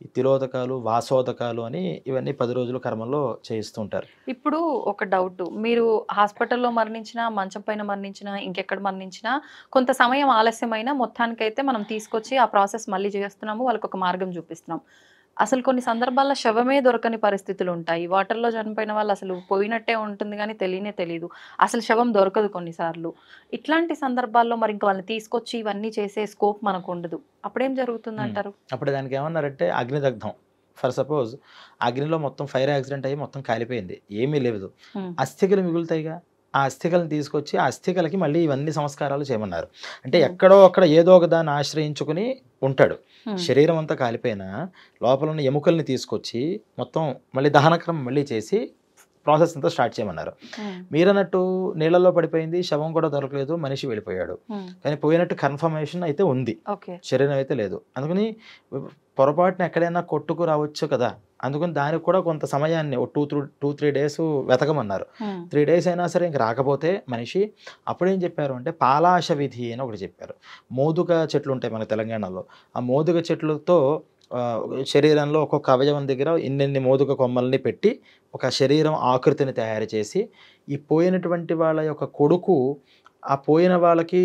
ఈ తిలోదకాలు, వాసోదకాలు అని ఇవన్నీ 10 రోజుల కర్మల్లో చేయిస్తూ ఉంటారు. ఇప్పుడు ఒక డౌట్, మీరు హాస్పిటల్లో మరణించినా, మంచం పైన మరణించినా, ఇంకెక్కడ మరణించినా కొంత సమయం ఆలస్యమైనా మొత్తానికైతే మనం తీసుకొచ్చి ఆ ప్రాసెస్ మళ్ళీ చేస్తున్నాము, వాళ్ళకి ఒక మార్గం చూపిస్తున్నాం. అసలు కొన్ని సందర్భాల్లో శవమే దొరకని పరిస్థితులు ఉంటాయి. వాటర్‌లో చనిపోయిన వాళ్ళు అసలు పోయినట్టే ఉంటుంది గానీ తెలియనే తెలీదు. అసలు శవం దొరకదు కొన్నిసార్లు. ఇట్లాంటి సందర్భాల్లో మరి ఇంక వాళ్ళని తీసుకొచ్చి ఇవన్నీ చేసే స్కోప్ మనకుండదు. అప్పుడేం జరుగుతుందంటారు? అప్పుడు దానికి ఏమన్నారంటే అగ్నిదగ్ధం. ఫర్ సపోజ్ అగ్నిలో మొత్తం ఫైర్ యాక్సిడెంట్ అయ్యి మొత్తం కాలిపోయింది, ఏమీ లేదు, హ్మ్. అస్థికలు మిగులుతాయిగా, ఆ అస్థికలను తీసుకొచ్చి ఆ అస్థికలకి మళ్ళీ ఇవన్నీ సంస్కారాలు చేయమన్నారు. అంటే ఎక్కడో అక్కడ ఏదో ఒక దాన్ని ఆశ్రయించుకుని ఉంటాడు. శరీరం అంతా కాలిపోయినా లోపల ఉన్న ఎముకల్ని తీసుకొచ్చి మొత్తం మళ్ళీ దహనక్రమం మళ్ళీ చేసి ప్రాసెస్ అంతా స్టార్ట్ చేయమన్నారు. మీరన్నట్టు నీళ్ళల్లో పడిపోయింది, శవం కూడా దొరకలేదు, మనిషి వెళ్ళిపోయాడు, కానీ పోయినట్టు కన్ఫర్మేషన్ అయితే ఉంది, శరీరం అయితే లేదు. అందుకని పొరపాటున ఎక్కడైనా కొట్టుకు రావచ్చు కదా, అందుకని దానికి కూడా కొంత సమయాన్ని 2-3 డేస్ వెతకమన్నారు. 3 డేస్ అయినా సరే ఇంక రాకపోతే మనిషి, అప్పుడేం చెప్పారు అంటే పాలాశ విధి అని ఒకటి చెప్పారు. మోదుగ చెట్లు ఉంటాయి మన తెలంగాణలో, ఆ మోదుగ చెట్లతో శరీరంలో ఒక్కొక్క అవయవం దగ్గర ఇన్నెన్ని మోదుగ కొమ్మల్ని పెట్టి ఒక శరీరం ఆకృతిని తయారు చేసి, ఈ పోయినటువంటి వాళ్ళ యొక్క కొడుకు, ఆ పోయిన వాళ్ళకి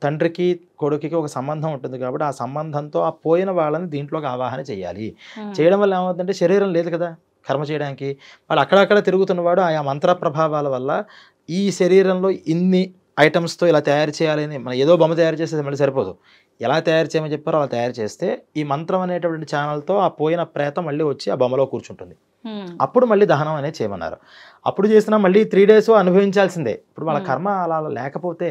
తండ్రికి కొడుకుకి ఒక సంబంధం ఉంటుంది కాబట్టి ఆ సంబంధంతో ఆ పోయిన వాళ్ళని దీంట్లోకి ఆవాహన చేయాలి. చేయడం వల్ల ఏమవుతుందంటే శరీరం లేదు కదా కర్మ చేయడానికి, వాళ్ళు అక్కడక్కడ తిరుగుతున్నవాడు ఆయా మంత్ర ప్రభావాల వల్ల ఈ శరీరంలో ఇన్ని ఐటమ్స్తో ఇలా తయారు చేయాలని, మనం ఏదో బొమ్మ తయారు చేస్తే మళ్ళీ సరిపోదు, ఎలా తయారు చేయమని చెప్పారో అలా తయారు చేస్తే ఈ మంత్రం అనేటువంటి ఛానల్తో ఆ పోయిన ప్రేతం మళ్ళీ వచ్చి ఆ బొమ్మలో కూర్చుంటుంది. అప్పుడు మళ్ళీ దహనం అనేది చేయమన్నారు. అప్పుడు చేసినా మళ్ళీ 3 డేస్ అనుభవించాల్సిందే. ఇప్పుడు వాళ్ళ కర్మ అలా లేకపోతే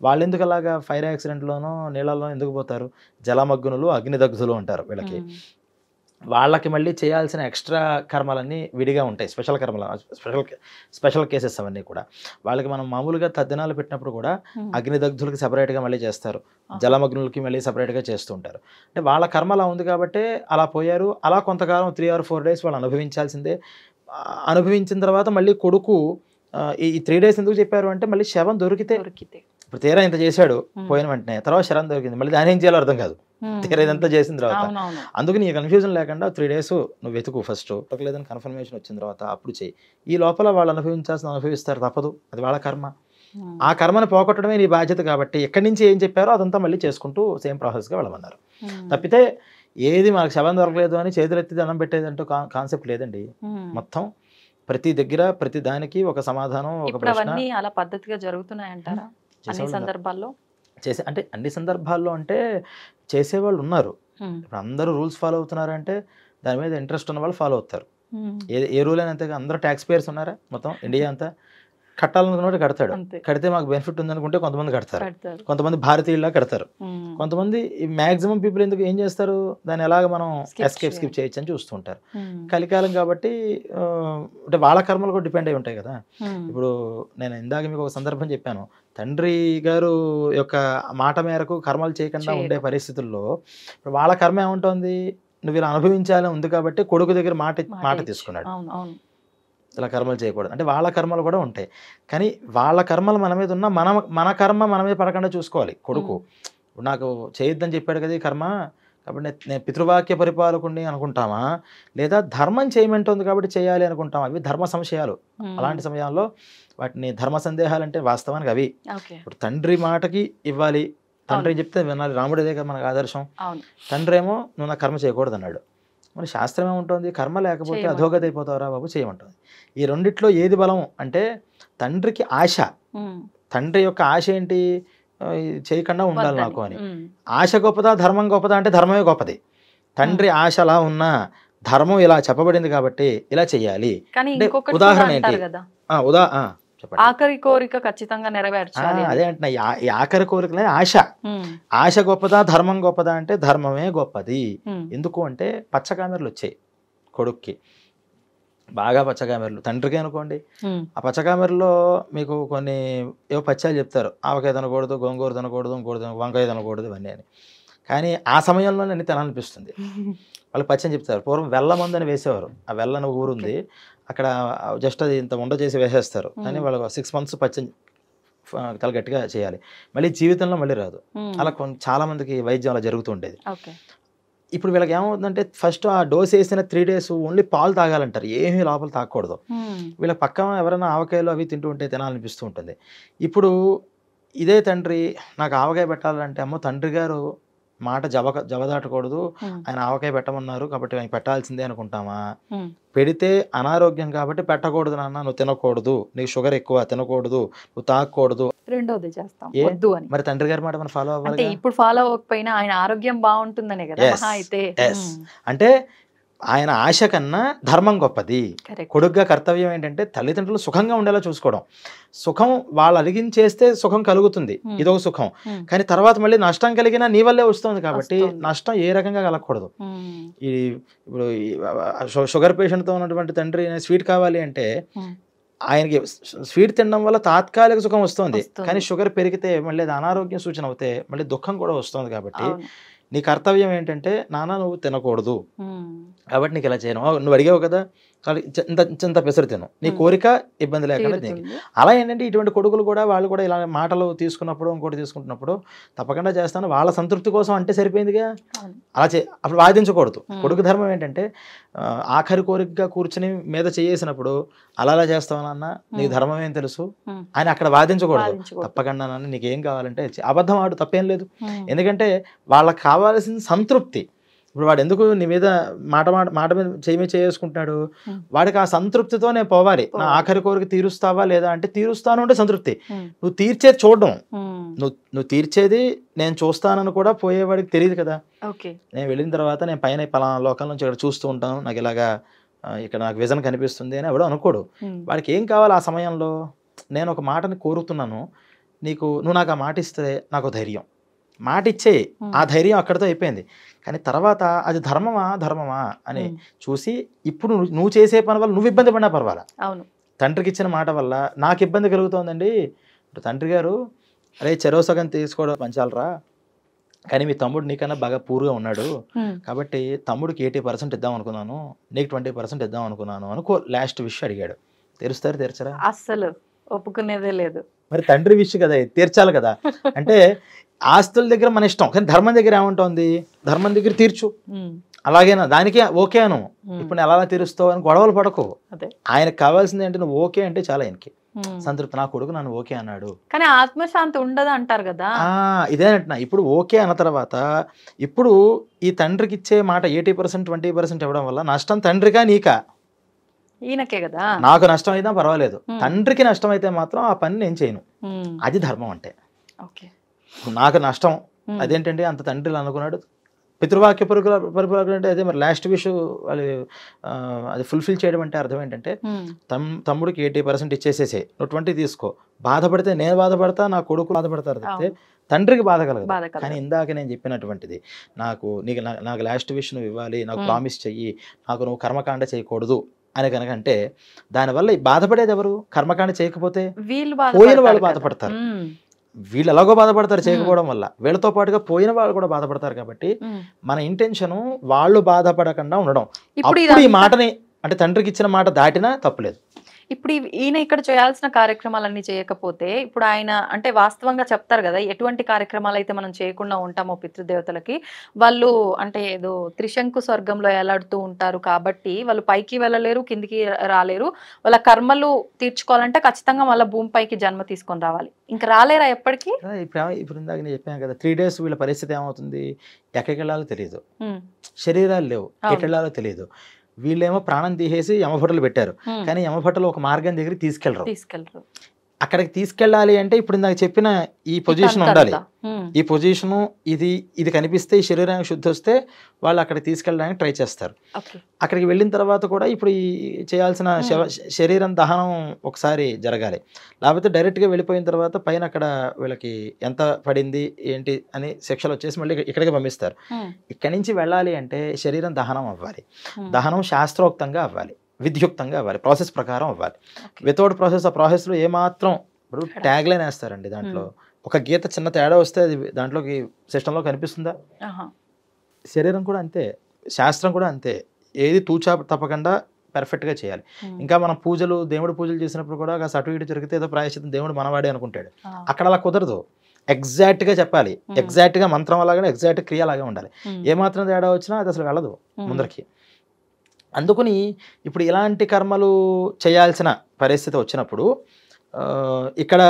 వాళ్ళు ఎందుకు అలాగా ఫైర్ యాక్సిడెంట్లోనో నీళ్ళలో ఎందుకు పోతారు? జలమగ్నులు అగ్నిదగ్ధులు అంటారు వీళ్ళకి. వాళ్ళకి మళ్ళీ చేయాల్సిన ఎక్స్ట్రా కర్మలన్నీ విడిగా ఉంటాయి, స్పెషల్ కర్మలు, స్పెషల్ కేసెస్ అవన్నీ కూడా. వాళ్ళకి మనం మామూలుగా తద్దినాలు పెట్టినప్పుడు కూడా అగ్నిదగ్ధులకి సపరేట్గా మళ్ళీ చేస్తారు, జలమగ్నులకి మళ్ళీ సపరేట్గా చేస్తూ ఉంటారు. అంటే వాళ్ళ కర్మ అలా ఉంది కాబట్టి అలా పోయారు. అలా కొంతకాలం 3 or 4 డేస్ వాళ్ళు అనుభవించాల్సిందే. అనుభవించిన తర్వాత మళ్ళీ కొడుకు ఈ 3 డేస్ ఎందుకు చెప్పారు అంటే మళ్ళీ శవం దొరికితే, ఇప్పుడు తీరా ఇంత చేశాడు పోయిన వెంటనే, తర్వాత శరం దొరికింది, మళ్ళీ దాని ఏం చేయాలో అర్థం కాదు తీరా ఇదంతా చేసిన తర్వాత. అందుకని ఈ కన్ఫ్యూజన్ లేకుండా 3 డేస్ నువ్వు వెతుకు, ఫస్ట్ లేదని కన్ఫర్మేషన్ వచ్చిన తర్వాత అప్పుడు చెయ్యి. ఈ లోపల వాళ్ళు అనుభవిస్తారు, తప్పదు, అది వాళ్ళ కర్మ. ఆ కర్మను పోగొట్టడమే నీ బాధ్యత కాబట్టి ఎక్కడి నుంచి ఏం చెప్పారో అదంతా మళ్ళీ చేసుకుంటూ సేమ్ ప్రాసెస్గా వెళ్ళమన్నారు. తప్పితే ఏది మనకు శవం దొరకలేదు అని చేతులెత్తి దండం పెట్టేదంటూ కాన్సెప్ట్ లేదండి. మొత్తం ప్రతి దగ్గర ప్రతి దానికి ఒక సమాధానం, ఒక ప్రశ్న. అలా పద్ధతిగా జరుగుతున్నాయంటారా అన్ని సందర్భాల్లో? అంటే అన్ని సందర్భాల్లో అంటే చేసేవాళ్ళు ఉన్నారు. ఇప్పుడు అందరూ రూల్స్ ఫాలో అవుతున్నారంటే దాని మీద ఇంట్రెస్ట్ ఉన్న వాళ్ళు ఫాలో అవుతారు. ఏ రూల్ అయినా అంతే. అందరూ ట్యాక్స్ పేయర్స్ ఉన్నారా మొత్తం ఇండియా అంతా? కట్టాలనుకున్నట్టు కడతాడు, కడితే మాకు బెనిఫిట్ ఉందనుకుంటే కొంతమంది కడతారు, కొంతమంది భారతీయుల్లా కడతారు, కొంతమంది మ్యాక్సిమం పీపుల్ ఎందుకు ఏం చేస్తారు, దాన్ని ఎలాగ మనం స్కిప్ చేయొచ్చు అని చూస్తుంటారు. కలికాలం కాబట్టి అంటే వాళ్ళ కర్మలు కూడా డిపెండ్ అయి ఉంటాయి కదా. ఇప్పుడు నేను ఇందాక మీకు ఒక సందర్భం చెప్పాను, తండ్రి గారు యొక్క మాట మేరకు కర్మలు చేయకుండా ఉండే పరిస్థితుల్లో ఇప్పుడు వాళ్ళ కర్మ ఏముంటుంది, నువ్వు ఇలా అనుభవించాలని ఉంది కాబట్టి కొడుకు దగ్గర మాట తీసుకున్నాడు, ఇలా కర్మలు చేయకూడదు అంటే వాళ్ళ కర్మలు కూడా ఉంటాయి. కానీ వాళ్ళ కర్మలు మన మీద ఉన్న మన కర్మ మన మీద పడకుండా చూసుకోవాలి. కొడుకు నాకు చేయొద్దని చెప్పాడు కదా ఈ కర్మ, కాబట్టి నేను పితృవాక్య పరిపాలకుడిని అనుకుంటామా, లేదా ధర్మం చేయమంటుంది కాబట్టి చేయాలి అనుకుంటామా? అవి ధర్మ సంశయాలు. అలాంటి సమయాల్లో వాటిని ధర్మ సందేహాలు అంటే వాస్తవానికి అవి. ఇప్పుడు తండ్రి మాటకి ఇవ్వాలి, తండ్రి చెప్తే వినాలి, రాముడిదే కదా మనకు ఆదర్శం. తండ్రి ఏమో నువ్వు నా కర్మ చేయకూడదు అన్నాడు, మరి శాస్త్రం ఏముంటుంది, కర్మ లేకపోతే అధోగతి అయిపోతావురా బాబు, చేయమంటుంది. ఈ రెండిట్లో ఏది బలం అంటే తండ్రికి ఆశ, తండ్రి యొక్క ఆశ ఏంటి, చేయకుండా ఉండాలి నాకు అని. ఆశ గొప్పదా ధర్మం గొప్పదా అంటే ధర్మమే గొప్పది. తండ్రి ఆశ అలా ఉన్నా ధర్మం ఇలా చెప్పబడింది కాబట్టి ఇలా చెయ్యాలి. ఉదాహరణ ఏంటి, ఆఖరి కోరిక ఖచ్చితంగా నెరవేర్చాలి. అదే అంటున్నా, ఈ ఆఖరి కోరికలే ఆశ. ఆశ గొప్పదా ధర్మం గొప్పదా అంటే ధర్మమే గొప్పది. ఎందుకు అంటే పచ్చకామెర్లు వచ్చాయి కొడుక్కి, బాగా పచ్చకామెర్లు. తండ్రికి అనుకోండి, ఆ పచ్చకామెరలో మీకు కొన్ని ఏవో పచ్చాలు చెప్తారు, ఆవకాయ తినకూడదు, గోంగూర తినకూడదు, వంకాయ తినకూడదు ఇవన్నీ అని. కానీ ఆ సమయంలో అన్ని తినాలనిపిస్తుంది. వాళ్ళు పచ్చని చెప్తారు. పూర్వం వెల్లమందు అని వేసేవారు, ఆ వెల్లని ఊరుంది అక్కడ, జస్ట్ అది ఇంత ఉండ చేసి వేసేస్తారు. కానీ వాళ్ళు 6 months పచ్చని చాలా గట్టిగా చేయాలి, మళ్ళీ జీవితంలో మళ్ళీ రాదు. అలా చాలా మందికి వైద్యం అలా జరుగుతూ ఉండేది. ఇప్పుడు వీళ్ళకి ఏమవుతుందంటే ఫస్ట్ ఆ డోస్ వేసిన 3 days ఓన్లీ పాలు తాగాలంటారు, ఏమీ లోపల తాగకూడదు. వీళ్ళ పక్కన ఎవరైనా ఆవకాయలు అవి తింటూ ఉంటే తినాలనిపిస్తూ ఉంటుంది. ఇప్పుడు ఇదే తండ్రి నాకు ఆవకాయ పెట్టాలంటే, అమ్మో తండ్రి గారు మాట జవదాటకూడదు, ఆయన ఆవకాయ పెట్టమన్నారు కాబట్టి ఆయన పెట్టాల్సిందే అనుకుంటామా? ఉమ్, పెడితే అనారోగ్యం కాబట్టి పెట్టకూడదు నాన్న, నువ్వు తినకూడదు, నీకు షుగర్ ఎక్కువ, తినకూడదు, నువ్వు తాగకూడదు. రెండోది చేస్తాం ఏ? వద్దు అని. మరి తండ్రి గారి మాట మనం ఫాలో అంటే అవ్వాలి. ఇప్పుడు ఫాలో అవ్వకపోయినా ఆయన ఆరోగ్యం బాగుంటుందనే కదా మహా అయితే. అంటే ఆయన ఆశ కన్నా ధర్మం గొప్పది. కరెక్ట్. కొడుగ్గా కర్తవ్యం ఏంటంటే తల్లిదండ్రులు సుఖంగా ఉండేలా చూసుకోవడం. సుఖం వాళ్ళు అడిగించేస్తే సుఖం కలుగుతుంది, ఇదొక సుఖం. కానీ తర్వాత మళ్ళీ నష్టం కలిగినా నీ వల్లే వస్తుంది కాబట్టి నష్టం ఏ రకంగా కలగకూడదు. ఈ ఇప్పుడు షుగర్ పేషెంట్తో ఉన్నటువంటి తండ్రి స్వీట్ కావాలి అంటే ఆయనకి స్వీట్ తినడం వల్ల తాత్కాలిక సుఖం వస్తుంది, కానీ షుగర్ పెరిగితే మళ్ళీ అది అనారోగ్యం సూచన అవుతే మళ్ళీ దుఃఖం కూడా వస్తుంది. కాబట్టి నీ కర్తవ్యం ఏంటంటే నాన్న నువ్వు తినకూడదు కాబట్టి నీకు ఇలా చేయను, నువ్వు అడిగావు కదా ఇంత పెసరు తిను, నీ కోరిక ఇబ్బంది లేకుండా నీకు. అలా ఏంటంటే ఇటువంటి కొడుకులు కూడా వాళ్ళు కూడా ఇలా మాటలు తీసుకున్నప్పుడు ఇంకోటి తీసుకుంటున్నప్పుడు తప్పకుండా చేస్తాను, వాళ్ళ సంతృప్తి కోసం అంటే సరిపోయిందిగా. అలా అప్పుడు వాదించకూడదు. కొడుకు ధర్మం ఏంటంటే ఆఖరి కోరికగా కూర్చుని మీద చేసినప్పుడు అలా చేస్తావనన్నా నీకు ధర్మం ఏం తెలుసు అని అక్కడ వాదించకూడదు. తప్పకుండా నాన్న నీకేం కావాలంటే అబద్ధం ఆడు, తప్పేం లేదు. ఎందుకంటే వాళ్ళకి కావాల్సిన సంతృప్తి. ఇప్పుడు వాడు ఎందుకు నీ మీద మాట మీద చేసుకుంటున్నాడు, వాడికి ఆ సంతృప్తితో నేను పోవాలి. నా ఆఖరి కోరిక తీరుస్తావా లేదా అంటే తీరుస్తాను అంటే సంతృప్తి. నువ్వు తీర్చేది చూడడం, నువ్వు తీర్చేది నేను చూస్తానని కూడా పోయేవాడికి తెలియదు కదా. నేను వెళ్ళిన తర్వాత నేను పైన పలానా లోకం నుంచి ఇక్కడ చూస్తూ ఉంటాను, నాకు ఇలాగా ఇక్కడ నాకు విజన్ కనిపిస్తుంది అని ఎవడో అనుకోడు. వాడికి ఏం కావాలి ఆ సమయంలో, నేను ఒక మాటని కోరుతున్నాను, నువ్వు నాకు ఆ మాట ఇస్తే నాకు ధైర్యం, మాట ఇచ్చే ఆ ధైర్యం అక్కడితో అయిపోయింది. కానీ తర్వాత అది ధర్మమా అని చూసి ఇప్పుడు నువ్వు చేసే పని వల్ల నువ్వు ఇబ్బంది పడినా పర్వాలా. తండ్రికి ఇచ్చిన మాట వల్ల నాకు ఇబ్బంది కలుగుతోందండి, ఇప్పుడు తండ్రి గారు అరే చెరవ సగం తీసుకోవడం పంచాలరా, కానీ మీ తమ్ముడు నీకన్నా బాగా పూర్గా ఉన్నాడు కాబట్టి తమ్ముడికి 80% ఇద్దాం అనుకున్నాను, నీకు 20% ఇద్దాం అనుకున్నాను అనుకో. లాస్ట్ విష్ అడిగాడు, తీర్చరా? అస్సలు ఒప్పుకునేదే లేదు. మరి తండ్రి విష్ కదా, తీర్చాలి కదా. అంటే ఆస్తుల దగ్గర మన ఇష్టం, కానీ ధర్మం దగ్గర ఏముంటుంది, ధర్మం దగ్గర తీర్చు, అలాగేనా దానికి ఓకే అను. ఇప్పుడు ఎలా తీరుస్తావు అని గొడవలు పడకు. ఆయనకు కావాల్సింది అంటే నువ్వు ఓకే అంటే చాలా ఆయనకి సంతృప్తి. నా కొడుకు నన్ను ఓకే అన్నాడు, కానీ ఆత్మశాంతి ఉండదు అంటారు కదా. ఇదేనంటున్నా. ఇప్పుడు ఓకే అన్న తర్వాత ఇప్పుడు ఈ తండ్రికి ఇచ్చే మాట 80% 20% ఇవ్వడం వల్ల నష్టం తండ్రిగా నీకా? ఈయనకే కదా. నాకు నష్టం అయినా పర్వాలేదు, తండ్రికి నష్టం అయితే మాత్రం ఆ పని నేను చేయను. అది ధర్మం అంటే. నాకు నష్టం అదేంటంటే అంత తండ్రిలు అనుకున్నాడు, పితృవాక్య పరిపాలన అంటే అదే. మరి లాస్ట్ విష్ వాళ్ళు అది ఫుల్ఫిల్ చేయడం అంటే అర్థం ఏంటంటే తమ్ముడికి 80% ఇచ్చేసేసే, నువ్వు 20 తీసుకో, బాధపడితే నేను బాధపడతా, నా కొడుకు బాధపడతారు తప్పితే తండ్రికి బాధ కలగదు. కానీ ఇందాక నేను చెప్పినటువంటిది నాకు లాస్ట్ విష్ నువ్వు ఇవ్వాలి, నాకు ప్రామిస్ చెయ్యి, నాకు నువ్వు కర్మకాండ చేయకూడదు అని కనుకంటే దానివల్ల బాధపడేది ఎవరు? కర్మకాండ చేయకపోతే పోయిన వాళ్ళు బాధపడతారు. వీళ్ళు ఎలాగో బాధపడతారు చేయకపోవడం వల్ల, వీళ్ళతో పాటుగా పోయిన వాళ్ళు కూడా బాధపడతారు. కాబట్టి మన ఇంటెన్షన్ వాళ్ళు బాధపడకుండా ఉండడం. అప్పుడు ఈ మాటని అంటే తండ్రికి ఇచ్చిన మాట దాటినా తప్పులేదు. ఇప్పుడు ఈయన ఇక్కడ చేయాల్సిన కార్యక్రమాలన్నీ చేయకపోతే ఇప్పుడు ఆయన అంటే వాస్తవంగా చెప్తారు కదా, ఎటువంటి కార్యక్రమాలు అయితే మనం చేయకుండా ఉంటామో పితృదేవతలకి, వాళ్ళు అంటే ఏదో త్రిశంకు స్వర్గంలో ఎలాడుతూ ఉంటారు కాబట్టి వాళ్ళు పైకి వెళ్ళలేరు, కిందికి రాలేరు. వాళ్ళ కర్మలు తీర్చుకోవాలంటే ఖచ్చితంగా మళ్ళీ భూమిపైకి జన్మ తీసుకొని రావాలి. ఇంకా రాలేరా ఎప్పటికీ? ఇప్పుడు ఇందాక నేను చెప్పాను కదా, 3 days వీళ్ళ పరిస్థితి ఏమవుతుంది, ఎక్కడికి వెళ్ళాలో తెలియదు, శరీరాలు లేవు, ఎక్కడికి వెళ్ళాలో తెలియదు. వీళ్ళేమో ప్రాణం తీసేసి యమభటులు పెట్టారు, కానీ యమభటులు ఒక మార్గం దగ్గరికి తీసుకెళ్ళరు. అక్కడికి తీసుకెళ్ళాలి అంటే ఇప్పుడు నాకు చెప్పిన ఈ పొజిషన్ ఉండాలి. ఈ పొజిషను ఇది కనిపిస్తే ఈ శరీరానికి శుద్ధి వస్తే వాళ్ళు అక్కడికి తీసుకెళ్ళడానికి ట్రై చేస్తారు. అక్కడికి వెళ్ళిన తర్వాత కూడా ఇప్పుడు ఈ చేయాల్సిన శరీరం దహనం ఒకసారి జరగాలి. లేకపోతే డైరెక్ట్గా వెళ్ళిపోయిన తర్వాత పైన అక్కడ వీళ్ళకి ఎంత పడింది ఏంటి అని శిక్షలు వచ్చేసి మళ్ళీ ఇక్కడికి పంపిస్తారు. ఇక్కడి నుంచి వెళ్ళాలి అంటే శరీరం దహనం అవ్వాలి, దహనం శాస్త్రోక్తంగా అవ్వాలి, విద్యుక్తంగా అవ్వాలి, ప్రాసెస్ ప్రకారం అవ్వాలి. వితౌట్ ప్రాసెస్, ఆ ప్రాసెస్లో ఏమాత్రం ఇప్పుడు ట్యాగ్ లైన్ వేస్తారండి, దాంట్లో ఒక గీత చిన్న తేడా వస్తే అది దాంట్లోకి సిస్టంలో కనిపిస్తుందా? శరీరం కూడా అంతే, శాస్త్రం కూడా అంతే, ఏది తూచా తప్పకుండా పర్ఫెక్ట్గా చేయాలి. ఇంకా మనం దేవుడి పూజలు చేసినప్పుడు కూడా కాస్త అటు ఇటు జరిగితే ఏదో ప్రాయశ్చిత్తం దేవుడు మనవాడే అనుకుంటాడు. అక్కడ అలా కుదరదు, ఎగ్జాక్ట్గా చెప్పాలి, ఎగ్జాక్ట్గా మంత్రం అలాగే ఎగ్జాక్ట్ క్రియ అలాగే ఉండాలి. ఏమాత్రం తేడా వచ్చినా అది అసలు వెళ్ళదు ముందరికి. అందుకని ఇప్పుడు ఇలాంటి కర్మలు చేయాల్సిన పరిస్థితి వచ్చినప్పుడు ఇక్కడ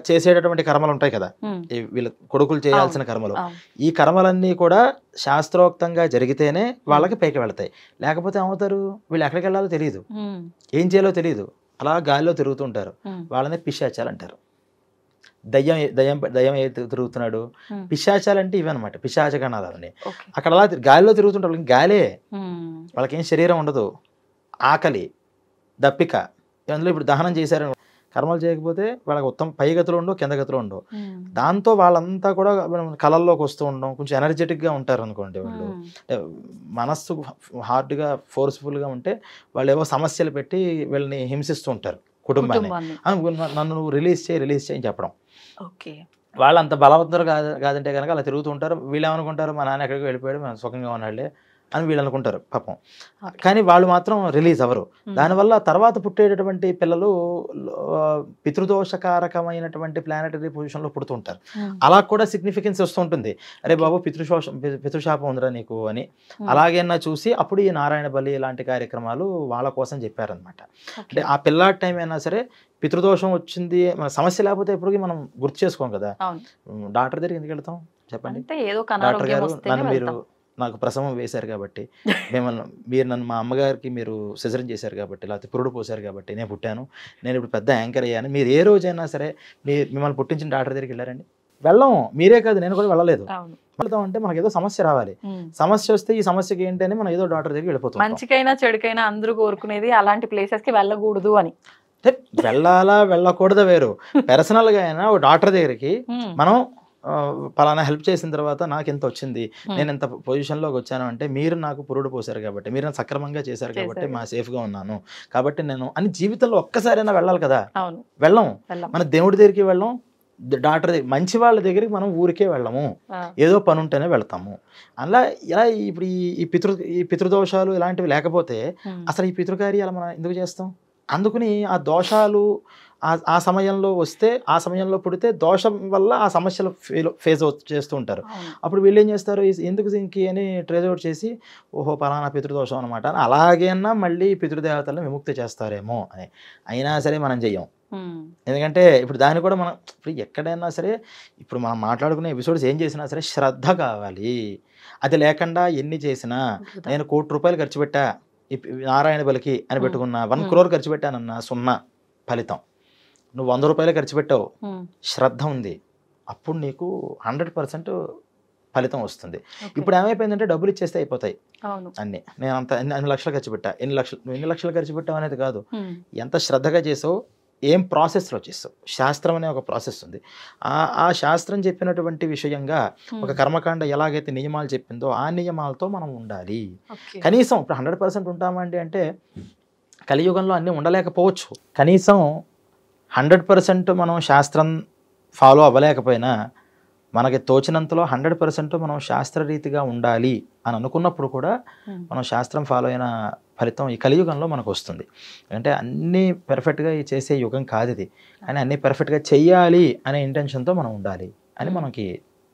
చేసేటటువంటి కర్మలు ఉంటాయి కదా, ఉమ్, వీళ్ళ కొడుకులు చేయాల్సిన కర్మలు, అవును. ఈ కర్మలన్నీ కూడా శాస్త్రోక్తంగా జరిగితేనే వాళ్ళకి పైకి వెళ్తాయి. లేకపోతే ఏమవుతారు, వీళ్ళు ఎక్కడికి వెళ్ళాలో తెలియదు, ఉమ్, ఏం చేయాలో తెలియదు, అలా గాలిలో తిరుగుతుంటారు. ఉమ్, వాళ్ళని పిశాచాలు అంటారు. దయ్యం దయ్యం దయ్యం ఏ తిరుగుతున్నాడు, ఉమ్, పిశాచాలు అంటే ఇవన్నమాట, పిశాచగణాలు అవన్నీ. ఓకే. అక్కడ అలా గాలిలో తిరుగుతుంటారు, వాళ్ళకి గాలే, ఉమ్, వాళ్ళకేం శరీరం ఉండదు, ఆకలి దప్పిక. అందులో ఇప్పుడు దహనం చేశారు, కర్మలు చేయకపోతే వాళ్ళకి ఉత్తమ పై గతులు ఉండవు, కింద గతులు ఉండవు. ఉమ్, దాంతో వాళ్ళంతా కూడా కళల్లోకి వస్తూ ఉండడం, కొంచెం ఎనర్జెటిక్గా ఉంటారు అనుకోండి వాళ్ళు. ఉమ్, అంటే మనస్సు హార్డ్గా ఫోర్స్ఫుల్గా ఉంటే వాళ్ళు ఏవో సమస్యలు పెట్టి వీళ్ళని హింసిస్తూ ఉంటారు కుటుంబాన్ని. కుటుంబాన్ని. నన్ను నువ్వు రిలీజ్ చేయి చెప్పడం. ఓకే. వాళ్ళు అంత బలవంతులు కాదంటే కనుక అలా తిరుగుతూ ఉంటారు. వీళ్ళు ఏమనుకుంటారు, మా నాన్న ఎక్కడికి వెళ్ళిపోయాడు, మనం సుఖంగా ఉన్నాడులే అని వీళ్ళు అనుకుంటారు పాపం. ఓకే. కానీ వాళ్ళు మాత్రం రిలీజ్ అవ్వరు. ఉమ్, దానివల్ల తర్వాత పుట్టేటటువంటి పిల్లలు పితృదోషకారకమైనటువంటి ప్లానటరీ పొజిషన్లో పుడుతుంటారు. ఉమ్, అలా కూడా సిగ్నిఫికెన్స్ వస్తూ ఉంటుంది. అరే బాబు పితృశాపం ఉందిరా నీకు అని. ఉమ్, అలాగేనా చూసి అప్పుడు ఈ నారాయణ బలి ఇలాంటి కార్యక్రమాలు వాళ్ళ కోసం చెప్పారనమాట. ఓకే. అంటే ఆ పిల్లాడి టైం అయినా సరే పితృదోషం వచ్చింది, మన సమస్య లేకపోతే ఎప్పటికీ మనం గుర్తు చేసుకోం కదా. అవును. డాక్టర్ దగ్గరికి ఎందుకు వెళ్తాం చెప్పండి? అంటే ఏదో ఒక డాక్టర్ అనారోగ్యం గారు వస్తేనే నన్ను మీరు వెళ్తాం. నాకు ప్రసవం వేశారు కాబట్టి, మీరు నన్ను మా అమ్మగారికి మీరు సిజరన్ చేశారు కాబట్టి, లేకపోతే పురుడు పోశారు కాబట్టి నేను పుట్టాను, నేను ఇప్పుడు పెద్ద యాంకర్ అయ్యాను. మీరు ఏ రోజైనా సరే మిమ్మల్ని పుట్టించిన డాక్టర్ దగ్గరికి వెళ్ళారండి? వెళ్ళం. మీరే కాదు, నేను కూడా వెళ్ళలేదు. అవును. వెళ్తాం అంటే మనకి ఏదో సమస్య రావాలి. ఉమ్. సమస్య వస్తే ఈ సమస్యకి ఏంటి అని మనం ఏదో డాక్టర్ దగ్గరికి వెళ్ళిపోతాం. మంచికైనా చెడుకైనా అందరూ కోరుకునేది అలాంటి ప్లేసెస్ కి వెళ్ళకూడదు అని. అంటే వెళ్ళాలా వెళ్ళకూడదు వేరు. పర్సనల్గా అయినా ఓ డాక్టర్ దగ్గరికి ఉమ్, మనం పలానా హెల్ప్ చేసిన తర్వాత నాకు ఎంత వచ్చింది, నేను ఎంత పొజిషన్లోకి వచ్చాను అంటే మీరు నాకు పురుడు పోసారు కాబట్టి, మీరు నన్ను సక్రమంగా చేశారు కాబట్టి మా సేఫ్గా ఉన్నాను కాబట్టి నేను అని జీవితంలో ఒక్కసారైనా వెళ్ళాలి కదా. అవును. వెళ్ళం. వెళ్ళాం. మన దేవుడి దగ్గరికి వెళ్ళం, డాక్టర్ దగ్గర, మంచి వాళ్ళ దగ్గరికి మనం ఊరికే వెళ్ళము, ఆ, ఏదో పని ఉంటేనే వెళ్తాము. అలా ఇలా ఇప్పుడు ఈ పితృదోషాలు ఇలాంటివి లేకపోతే ఉమ్, అసలు ఈ పితృకార్యాలు మనం ఎందుకు చేస్తాం? అందుకని ఆ దోషాలు ఆ సమయంలో వస్తే, ఆ సమయంలో పుడితే దోషం వల్ల ఆ సమస్యలు ఫేస్ చేస్తూ ఉంటారు. అవును. అప్పుడు వీళ్ళు ఏం చేస్తారు, ఎందుకు దీనికి అని ట్రేజ్ అవుట్ చేసి, ఓహో పలానా పితృదోషం అనమాట అని అలాగేనా మళ్ళీ పితృదేవతలను విముక్తి చేస్తారేమో అని. అయినా సరే మనం చెయ్యం. ఉమ్, ఎందుకంటే ఇప్పుడు దాన్ని కూడా మనం ఇప్పుడు ఎక్కడైనా సరే, ఇప్పుడు మనం మాట్లాడుకునే ఎపిసోడ్స్ ఏం చేసినా సరే శ్రద్ధ కావాలి. అది లేకుండా ఎన్ని చేసినా, నేను ₹1 కోటి ఖర్చు పెట్టా నారాయణ బలికి అని పెట్టుకున్నా, 1 crore ఖర్చు పెట్టానన్నా 0 ఫలితం. నువ్వు ₹100 ఖర్చు పెట్టావు, ఉమ్, శ్రద్ధ ఉంది, అప్పుడు నీకు 100% ఫలితం వస్తుంది. ఓకే. ఇప్పుడు ఏమైపోయిందంటే డబ్బులు ఇచ్చేస్తే అయిపోతాయి అవును. అన్నీ. నేను అన్ని లక్షలు ఖర్చు పెట్టా, ఎన్ని లక్షలు ఖర్చు పెట్టావు అనేది కాదు, ఉమ్, ఎంత శ్రద్ధగా చేసావు, ఏం ప్రాసెస్లో చేస్తావు. శాస్త్రం అనే ఒక ప్రాసెస్ ఉంది. ఆ శాస్త్రం చెప్పినటువంటి విషయంగా ఒక కర్మకాండ ఎలాగైతే నియమాలు చెప్పిందో ఆ నియమాలతో మనం ఉండాలి. ఓకే. కనీసం ఇప్పుడు 100% ఉంటామండి అంటే కలియుగంలో అన్నీ ఉండలేకపోవచ్చు. కనీసం 100% మనం శాస్త్రం ఫాలో అవ్వలేకపోయినా మనకి తోచినంతలో 100% మనం శాస్త్రరీతిగా ఉండాలి అని అనుకున్నప్పుడు కూడా మనం శాస్త్రం ఫాలో అయిన ఫలితం ఈ కలియుగంలో మనకు వస్తుంది. అంటే అన్నీ పెర్ఫెక్ట్గా చేసే యుగం కాదు ఇది, కానీ అన్నీ పెర్ఫెక్ట్గా చెయ్యాలి అనే ఇంటెన్షన్తో మనం ఉండాలి అని మనకి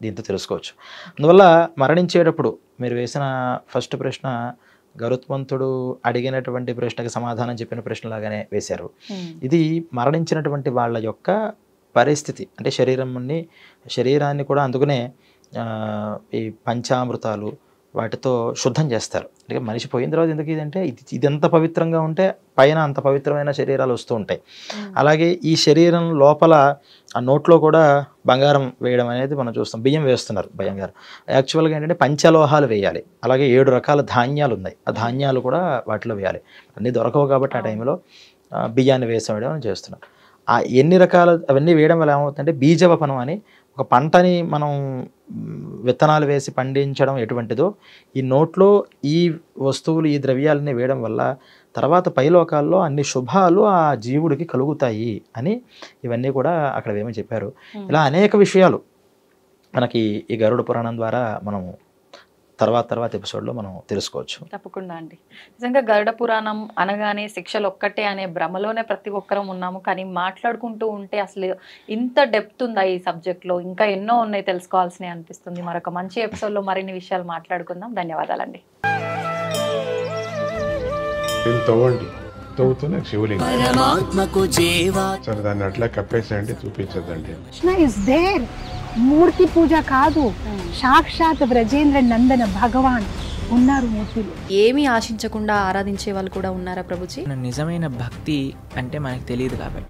దీంతో తెలుసుకోవచ్చు. అందువల్ల మరణించేటప్పుడు మీరు వేసిన ఫస్ట్ ప్రశ్న గరుత్మంతుడు అడిగినటువంటి ప్రశ్నకి సమాధానం చెప్పిన ప్రశ్నలాగానే వేశారు. ఇది మరణించినటువంటి వాళ్ళ యొక్క పరిస్థితి, అంటే శరీరాన్ని కూడా అందుకనే ఈ పంచామృతాలు వాటితో శుద్ధం చేస్తారు. అంటే మనిషి పోయిన తర్వాత ఎందుకు ఇదంటే ఇది ఎంత పవిత్రంగా ఉంటే పైన అంత పవిత్రమైన శరీరాలు వస్తూ ఉంటాయి. అలాగే ఈ శరీరం లోపల ఆ నోట్లో కూడా బంగారం వేయడం అనేది మనం చూస్తాం. బియ్యం వేస్తున్నారు బంగారం. యాక్చువల్గా ఏంటంటే పంచలోహాలు వేయాలి. అలాగే 7 రకాల ధాన్యాలు ఉన్నాయి, ఆ ధాన్యాలు కూడా వాటిలో వేయాలి. అన్నీ దొరకవు కాబట్టి ఆ టైంలో బియ్యాన్ని వేసేయడం అని చేస్తున్నాం. ఆ ఎన్ని రకాల అవన్నీ వేయడం వల్ల ఏమవుతుందంటే బీజవపనం అని ఒక పంటని మనం విత్తనాలు వేసి పండించడం ఎటువంటిదో ఈ నోట్లో ఈ వస్తువులు ఈ ద్రవ్యాలని వేయడం వల్ల తర్వాత పైలోకాల్లో అన్ని శుభాలు ఆ జీవుడికి కలుగుతాయి అని ఇవన్నీ కూడా అక్కడ ఏమని చెప్పారు. ఇలా అనేక విషయాలు మనకి ఈ గరుడ పురాణం ద్వారా మనం తర్వాత ఎపిసోడ్లో మనం తెలుసుకోవచ్చు. తప్పకుండా అండి. నిజంగా గరుడ పురాణం అనగానే శిక్షలు ఒక్కటే అనే భ్రమలోనే ప్రతి ఒక్కరం ఉన్నాము. కానీ మాట్లాడుకుంటూ ఉంటే అసలు ఇంత డెప్త్ ఉందా ఈ సబ్జెక్ట్లో, ఇంకా ఎన్నో ఉన్నాయి తెలుసుకోవాల్సినవి అనిపిస్తుంది. మరొక మంచి ఎపిసోడ్లో మరిన్ని విషయాలు మాట్లాడుకుందాం. ధన్యవాదాలండి. అవుతున్న శివలింగం. సరే దాన్ని అట్లా కప్పేసేయండి, చూపించదండి. Krishna is there. మూర్తి పూజ కాదు, సాక్షాత్ బ్రజేంద్ర నందన భగవాన్ ఉన్నారు మూర్తిలో. ఏమీ ఆశించకుండా ఆరాధించే వాళ్ళు కూడా ఉన్నారా ప్రభుజీ? నిజమైన భక్తి అంటే మనకు తెలియదు కాబట్టి